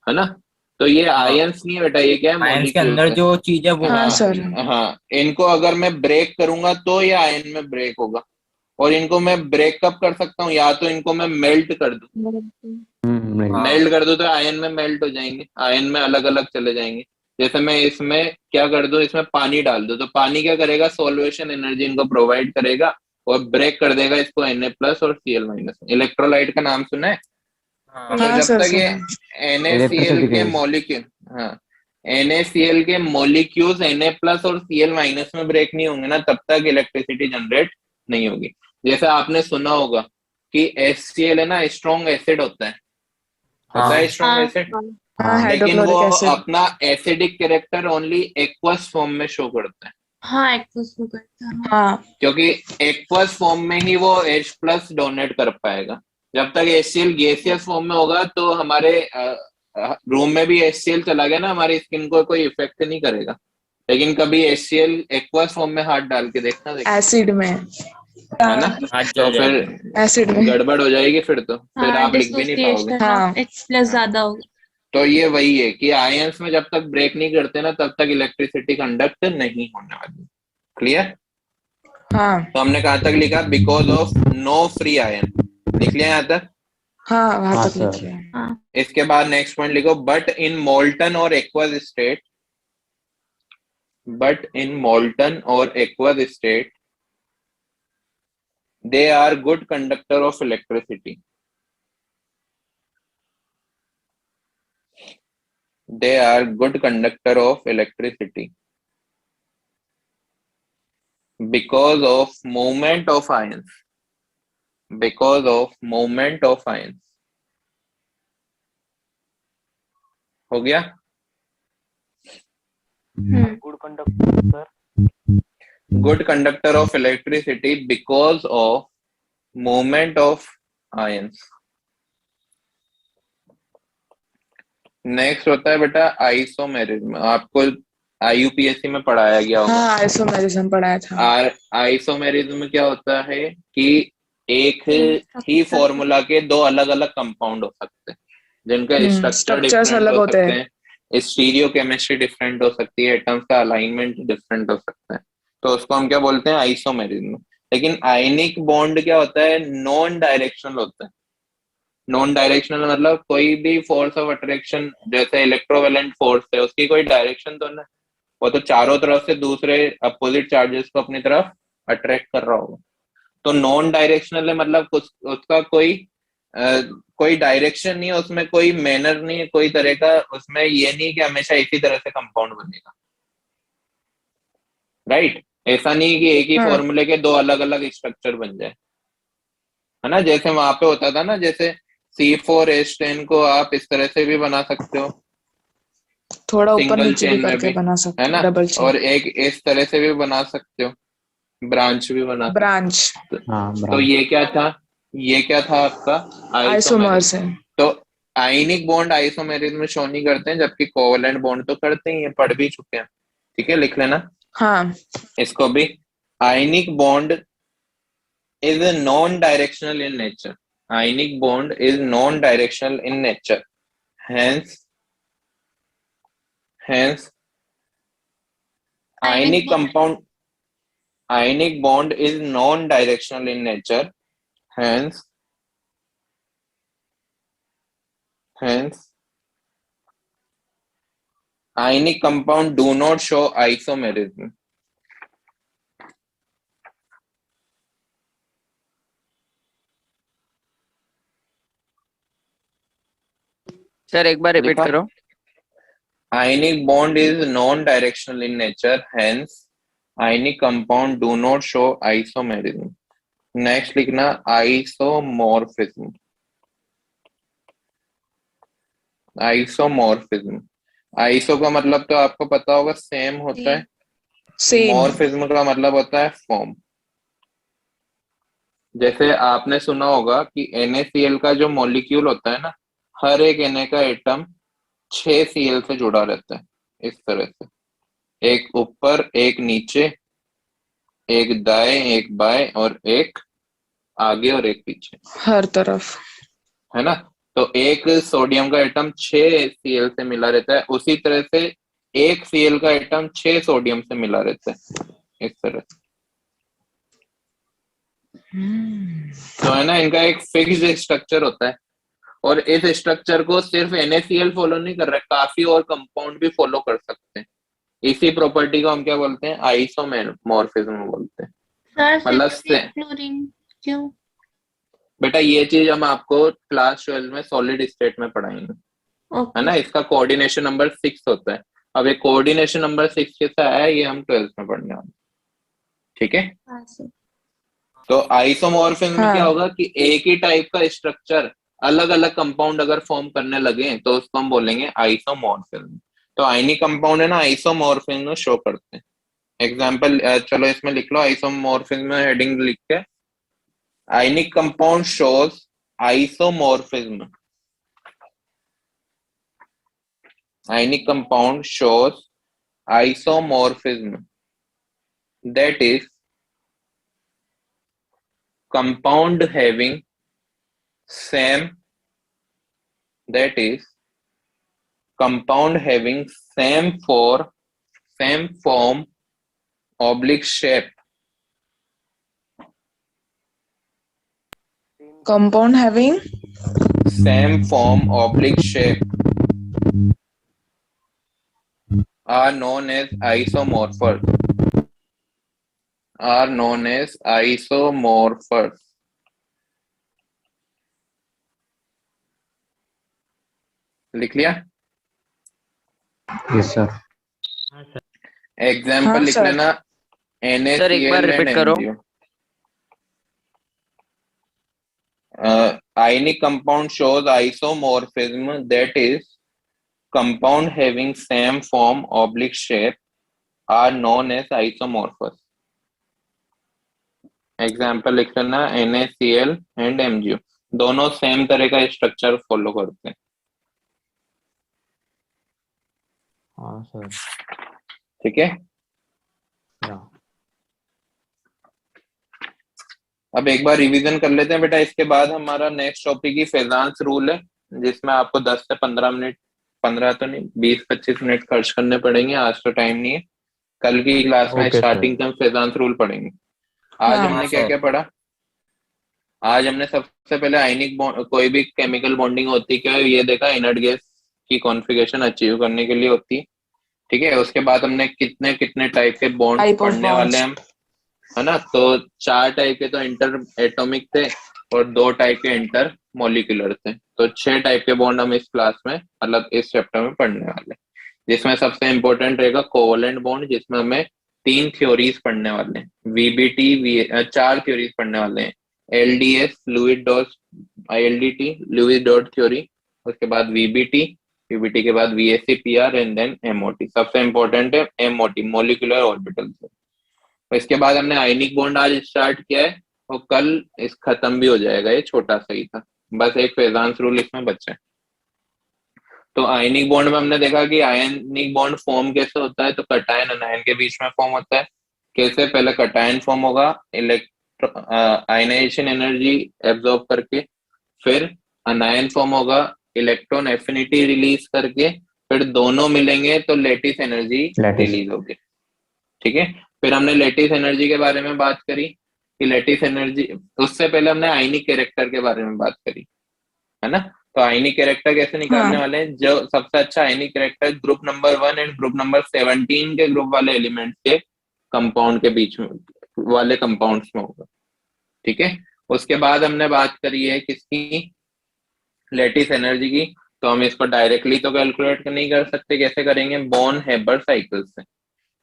है ना। तो ये आयंस नहीं है बेटा, ये क्या है? आयंस के मॉलिक्यूल्स अंदर है। जो चीज है वो हाँ सर। हाँ, इनको अगर मैं ब्रेक करूंगा तो ये आयन में ब्रेक होगा। और इनको मैं ब्रेक कब कर सकता हूँ? या तो इनको मैं मेल्ट कर दूं, मेल्ट कर दूं तो आयन में मेल्ट हो जाएंगे, आयन में अलग अलग चले जाएंगे। जैसे मैं इसमें क्या कर दूं, इसमें पानी डाल दूं, तो पानी क्या करेगा? सोल्यूशन एनर्जी इनको प्रोवाइड करेगा और ब्रेक कर देगा इसको Na+ और Cl-। इलेक्ट्रोलाइट का नाम सुना है? हाँ तो हाँ जब सर तक ये सुना। NaCl के मॉलिक्यूल, हाँ, NaCl के मॉलिक्यूल्स Na+ और Cl- में ब्रेक नहीं होंगे ना, तब तक इलेक्ट्रिसिटी जनरेट नहीं होगी। जैसे आपने सुना होगा कि HCl है ना, स्ट्रॉन्ग एसिड होता है, होता है स्ट्रॉन्ग एसिड। हाँ लेकिन वो हाइड्रोक्लोरिक एसिड। अपना acidic character only aqueous form में शो करता है। हाँ एक्वस में करता है। हाँ क्योंकि एक्वस फॉर्म में ही वो H+ डोनेट कर पाएगा। जब तक HCl गैसियस फॉर्म में होगा तो हमारे रूम में भी HCl चला गया ना, हमारी स्किन को कोई इफेक्ट नहीं करेगा। लेकिन कभी HCl एक्वस फॉर्म में हाथ डाल के देखना, एसिड में। है ना। हाथ तो जल जाएगा। फिर एसिड में। गड़बड़ हो जाएगी, फिर तो फिर हाँ आप लिख भी नहीं पाओगे। डिसोसिएशन हाँ। ऑफ H+ ज्यादा होगा। तो ये वही है कि आयंस में जब तक ब्रेक नहीं करते ना तब तक इलेक्ट्रिसिटी कंडक्ट नहीं होने वाली। क्लियर? हाँ तो हमने कहाँ तक लिखा? Because of no free ion. लिख लिया यहाँ तक? हाँ वहां हाँ तक सर। लिखिए। हाँ इसके बाद नेक्स्ट पॉइंट लिखो, बट इन मोल्टन और aqueous state, but in molten और aqueous state they are good conductor of electricity. They are good conductor of electricity because of movement of ions. Because of movement of ions. हो गया? Good conductor sir. Good conductor of electricity because of movement of ions. Next होता है बेटा isomerism. आपको आईयूपीएससी में पढ़ाया गया होगा। हाँ आइसोमेरिज्म पढ़ाया था। आइसोमेरिज्म में क्या होता है कि एक ही structure- फॉर्मूला के दो अलग अलग कंपाउंड हो सकते हैं जिनका स्ट्रक्चर स्ट्रक्चर्स डिफरेंट अलग हो होते सकते हैं। हैं, स्टीरियो केमिस्ट्री डिफरेंट हो सकती है, एटम्स का अलाइनमेंट डिफरेंट हो सकता है, तो उसको हम क्या बोलते हैं? आइसोमेरिज्म। लेकिन आयनिक बॉन्ड क्या होता है? नॉन डायरेक्शनल होता है। नॉन डायरेक्शनल मतलब कोई भी फोर्स ऑफ अट्रैक्शन, जैसे इलेक्ट्रोवेलेंट फोर्स है, उसकी कोई डायरेक्शन तो नहीं, वो तो चारों तरफ से दूसरे अपोजिट चार्जेस को अपनी तरफ अट्रैक्ट कर रहा होगा। तो नॉन डायरेक्शनल है मतलब उसका कोई डायरेक्शन नहीं है, उसमें कोई मैनर नहीं है, कोई तरह का उसमें ये नहीं कि हमेशा इसी तरह से कंपाउंड बनेगा। राइट? ऐसा नहीं है कि एक ही हाँ फॉर्मूले के दो अलग अलग स्ट्रक्चर बन जाए, है ना? जैसे वहां पे होता था ना, जैसे C4H10 को आप इस तरह से भी बना सकते हो, थोड़ा ऊपर सिंगल नीचे भी चेन में करके भी, बना है सकते ना? हो, डबल चेन, और एक इस तरह से भी बना सकते हो, ब्रांच भी बना सकते ब्रांच। हो। हाँ तो ब्रांच। ये क्या था? ये क्या था आपका? Isomers isomerism. है। तो आयनिक बॉन्ड आइसोमेरिज्म में शो नहीं करते हैं, जबकि कोवलेंट बॉन्ड तो करते ही हैं, पढ़ भी चुके हैं। ठीक है, लिख लेना हाँ इसको भी। Ionic bond is non-directional in nature. Ionic bond is non-directional in nature. Hence, ionic bond is non-directional in nature. Hence, ionic compound do not show isomerism. Sir एक बार रिपीट लिखा? करो। Ionic bond is non-directional in nature. Hence, ionic compound do not show isomerism. Next लिखना isomorphism. Isomorphism, iso का मतलब तो आपको पता होगा सेम होता है, सेम। मॉर्फिज्म का मतलब होता है फॉर्म। जैसे आपने सुना होगा कि NaCl का जो मॉलिक्यूल होता है ना, हर एक Na का एटम 6 Cl से जुड़ा रहता है, इस तरह से, एक ऊपर एक नीचे, एक दाएं एक बाएं, और एक आगे और एक पीछे, हर तरफ, है ना? तो एक सोडियम का एटम 6 Cl से मिला रहता है, उसी तरह से एक Cl का एटम 6 सोडियम से मिला रहता है, इस तरह से। तो है ना, इनका एक फिक्स्ड स्ट्रक्चर होता है, और इस स्ट्रक्चर को सिर्फ NaCl फॉलो नहीं कर रहा है, काफी और कंपाउंड भी फॉलो कर सकते हैं। इसी प्रॉपर्टी को हम क्या बोलते हैं? आइसोमॉर्फिज्म बोलते हैं। सर मतलब क्लोरीन क्यों? बेटा ये चीज हम आपको क्लास 12 में सॉलिड स्टेट में पढ़ाएंगे, है ओके ना? इसका कोऑर्डिनेशन नंबर 6 होता है। अब ये कोऑर्डिनेशन नंबर 6 कैसा है, ये हम 12th में पढ़ने वाले। ठीक है? हाँ सर। तो आइसोमॉर्फिज्म में क्या हाँ होगा कि एक ही टाइप का स्ट्रक्चर अलग अलग कंपाउंड अगर फॉर्म करने लगे तो उसको हम बोलेंगे आइसोमॉर्फिज्म। तो आयनिक कंपाउंड है ना, आइसोमॉर्फिज्म शो करते हैं। एग्जाम्पल चलो इसमें लिख लो, आइसोमॉर्फिज्म में हेडिंग लिख के, ionic compound shows isomorphism. Ionic compound shows isomorphism, that is, compound having same, that is, compound having same form oblique shape Compound having same form oblique shape are known as isomorphous. लिख लिया? Yes sir. हाँ sir. Example हाँ, लिख sir. लेना sir, एक बार NaCl repeat and करो। MgO. Ionic compound shows isomorphism, that is, compound having same form oblique shape are known as isomorphous. Example लिख लेना NaCl and MgO, दोनों सेम तरह का स्ट्रक्चर फॉलो करते हैं। हाँ सर। ठीक है, या अब एक बार रिवीजन कर लेते हैं बेटा। इसके बाद हमारा नेक्स्ट टॉपिक ही फेजांस रूल है, जिसमें आपको 10 से 15 मिनट, 15 तो नहीं 20-25 मिनट खर्च करने पड़ेंगे। आज तो टाइम नहीं है, कल की क्लास में ओके स्टार्टिंग से हम फेजांस रूल पढ़ेंगे। आज हाँ, हमने क्या क्या पढ़ा? आज हमने सबसे पहले आयनिक बॉन्ड, कोई भी केमिकल बॉन्डिंग होती क्या है ये देखा, इनर्ट गैस की कॉन्फ़िगरेशन अचीव करने के लिए होती है। ठीक है, उसके बाद हमने कितने कितने टाइप के बॉन्ड Type of पढ़ने वाले हैं हम, है ना। तो 4 टाइप के तो इंटर एटॉमिक थे और 2 टाइप के इंटर मॉलिक्यूलर थे। तो 6 टाइप के बॉन्ड हम इस क्लास में, मतलब इस चैप्टर में पढ़ने वाले, जिसमें सबसे इंपॉर्टेंट रहेगा कोवलेंट बॉन्ड, जिसमें हमें 3 थ्योरीज पढ़ने वाले हैं। VBT 4 थ्योरीज पढ़ने वाले हैं, LDS लुईस डॉट थ्योरी, उसके बाद VBT के बाद VSEPR एंड देन MOT। सबसे इंपॉर्टेंट है MOT, मोलिकुलर ऑर्बिटल। इसके बाद हमने आयनिक बॉन्ड आज स्टार्ट किया है और कल इस खत्म भी हो जाएगा। ये छोटा सा ही था, बस एक फेजांस रूल इसमें बचा है। तो आयनिक बॉन्ड में हमने देखा कि आयनिक बॉन्ड फॉर्म कैसे होता है। तो कटायन अनायन के बीच में फॉर्म होता है। कैसे? पहले कटायन फॉर्म होगा आयनाइजेशन एनर्जी एब्जॉर्ब करके, फिर अनायन फॉर्म होगा इलेक्ट्रॉन एफिनिटी रिलीज करके, फिर दोनों मिलेंगे तो लेटिस एनर्जी रिलीज होगी। ठीक है, फिर हमने लेटिस एनर्जी के बारे में बात करी कि लेटिस एनर्जी, उससे पहले हमने आयनिक कैरेक्टर के बारे में बात करी, है ना। तो आयनिक कैरेक्टर कैसे निकालने वाले हैं? जो सबसे अच्छा आयनिक character group number 1 and group number 17 के ग्रुप वाले एलिमेंट्स के कंपाउंड के बीच में वाले कंपाउंड्स में होगा। ठीक है, उसके बाद हमने बात करी है किसकी? लेटिस एनर्जी की। तो हम इसको डायरेक्टली तो कैलकुलेट नहीं कर सकते, कैसे करेंगे? बॉर्न हेबर साइकिल से।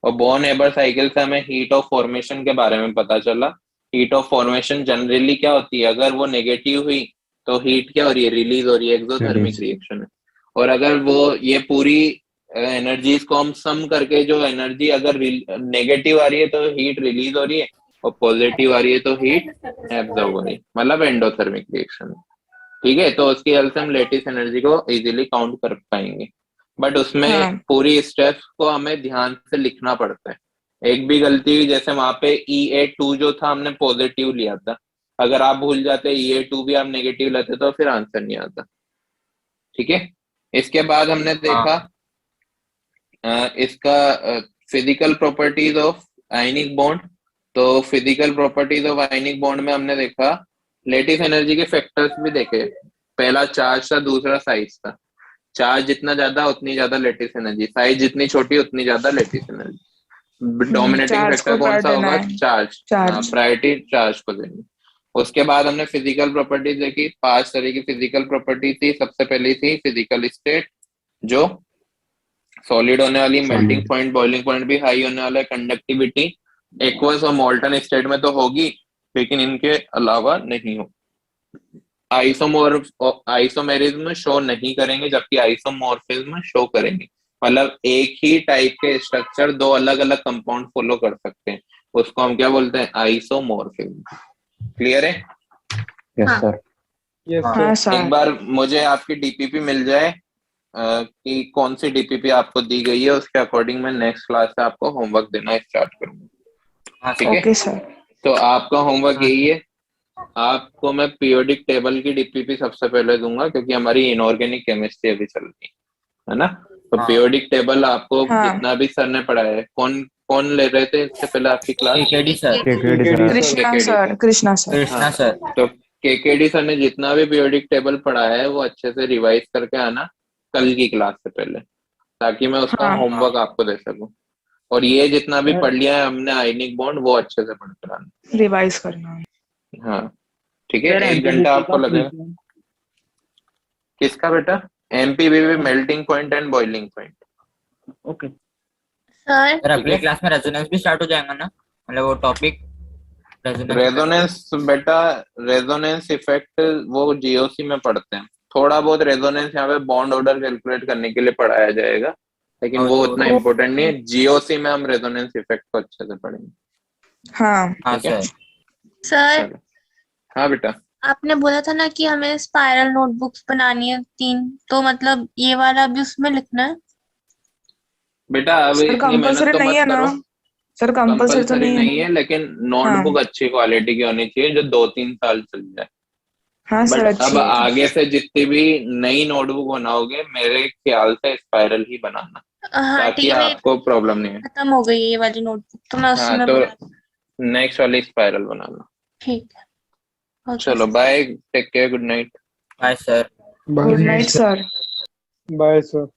और बॉर्न हेबर साइकिल से हमें हीट ऑफ फॉर्मेशन के बारे में पता चला। हीट ऑफ फॉर्मेशन जनरली क्या होती है? अगर वो नेगेटिव हुई तो हीट क्या हो रही है? रिलीज हो रही है, एक्सोथर्मिक रिएक्शन है। और अगर वो ये पूरी एनर्जीज को हम सम करके, जो एनर्जी अगर नेगेटिव आ रही है तो हीट रिलीज हो रही है, और पॉजिटिव आ रही है तो हीट एब्जॉर्ब हो रही है, मतलब एंडोथर्मिक रिएक्शन। ठीक है, तो उसकी हेल्प से हम लेटिस एनर्जी को इजीली काउंट कर पाएंगे। बट उसमें पूरी स्टेप्स को हमें ध्यान से लिखना पड़ता है। एक भी गलती हुई, जैसे वहां पे EA2 जो था हमने पॉजिटिव लिया था, अगर आप भूल जाते EA2 भी आप नेगेटिव लेते तो फिर आंसर नहीं आता। ठीक है, इसके बाद हमने देखा इसका physical properties of ionic bond. तो physical properties of ionic bond में हमने देखा लेटिस एनर्जी के फैक्टर्स भी देखे। पहला चार्ज था, दूसरा साइज था। चार्ज जितना ज्यादा उतनी ज्यादा लेटिस एनर्जी, साइज जितनी छोटी उतनी ज्यादा लेटिस एनर्जी। डोमिनेटिंग फैक्टर कौन सा होगा? चार्ज। प्रायोरिटी चार्ज को देंगे। उसके बाद हमने फिजिकल प्रॉपर्टीज देखी। 5 तरह की फिजिकल प्रॉपर्टी थी। सबसे पहली थी फिजिकल स्टेट, जो सॉलिड होने वाली, मेल्टिंग पॉइंट, बॉइलिंग पॉइंट भी हाई होने वाला है। कंडक्टिविटी एक्वस और मोल्टन स्टेट में तो होगी, लेकिन इनके अलावा नहीं हो। आइसोमेरिज्म शो नहीं करेंगे, जबकि आइसोमॉर्फिज्म शो करेंगे। मतलब एक ही टाइप के स्ट्रक्चर 2 अलग अलग कंपाउंड फॉलो कर सकते हैं, उसको हम क्या बोलते हैं? आइसोमॉर्फिज्म। क्लियर है? Yes sir. Yes sir. एक बार मुझे आपकी डीपीपी मिल जाए कि कौन सी डीपीपी आपको दी गई है, उसके अकॉर्डिंग मैं नेक्स्ट क्लास से आपको होमवर्क देना स्टार्ट करूंगा। ठीक है? Okay sir. तो आपका होमवर्क यही है। आपको मैं पीरियोडिक टेबल की डीपीपी सबसे पहले दूंगा, क्योंकि हमारी इनऑर्गेनिक केमिस्ट्री अभी चल रही है ना। तो हाँ। पीरियोडिक टेबल आपको हाँ। जितना भी सर ने पढ़ाया है, कौन कौन ले रहे थे इससे पहले आपकी class? KKD sir, KKD sir Krishna KKD sir, Krishna sir. Krishna हाँ, सर। तो केकेडी सर ने जितना भी पीरियोडिक टेबल पढ़ाया है वो अच्छे से रिवाइज करके आना कल की क्लास से पहले, ताकि मैं उसका हाँ। होमवर्क आपको दे सकूं। और ये जितना भी पढ़ लिया है हमने आयनिक बॉन्ड, वो अच्छे से पढ़ कर आना। रिवाइज करना। हाँ ठीक है, 1 घंटा आपको लगेगा। किसका बेटा? MPBV melting point and boiling point. Okay sir sir अगली क्लास में रेजोनेंस भी स्टार्ट हो जाएगा ना, मतलब वो टॉपिक रेजोनेंस बेटा, रेजोनेंस इफेक्ट वो जीओसी में पढ़ते हैं। थोड़ा बहुत रेजोनेंस यहाँ पे बॉन्ड ऑर्डर कैलकुलेट करने के लिए पढ़ाया जाएगा, लेकिन वो उतना इम्पोर्टेंट नहीं है। जीओसी में हम रेजोनेंस इफेक्ट को अच्छे से पढ़ेंगे। हाँ। हाँ ठीक है? सर। सर चलो। हाँ बेटा, आपने बोला था ना कि हमें स्पाइरल नोटबुक्स बनानी है 3, तो मतलब ये वाला भी उसमें लिखना है? बेटा अब सर इतनी कंपलसरी मेहनत तो नहीं मत है ना? करो। सर कंपलसरी तो कंपलसरी नहीं नहीं है। है, लेकिन नोटबुक अच्छी क्वालिटी की होनी चाहिए जो 2-3 साल चल जाए। हाँ सर, बट अच्छी अब है। आगे से जितनी भी नई नोटबुक बनाओगे मेरे ख्याल से स्पाइरल ही बनाना, हाँ ताकि ठीक है, मेरी आपको प्रॉब्लम नहीं है। खत्म हो गई है ये वाली नोटबुक, तो मैं उसी हाँ में तो बना। नेक्स्ट वाली स्पाइरल बनाना। ठीक है, ओके चलो bye, take care, good night. Bye sir. Good night sir. Bye sir.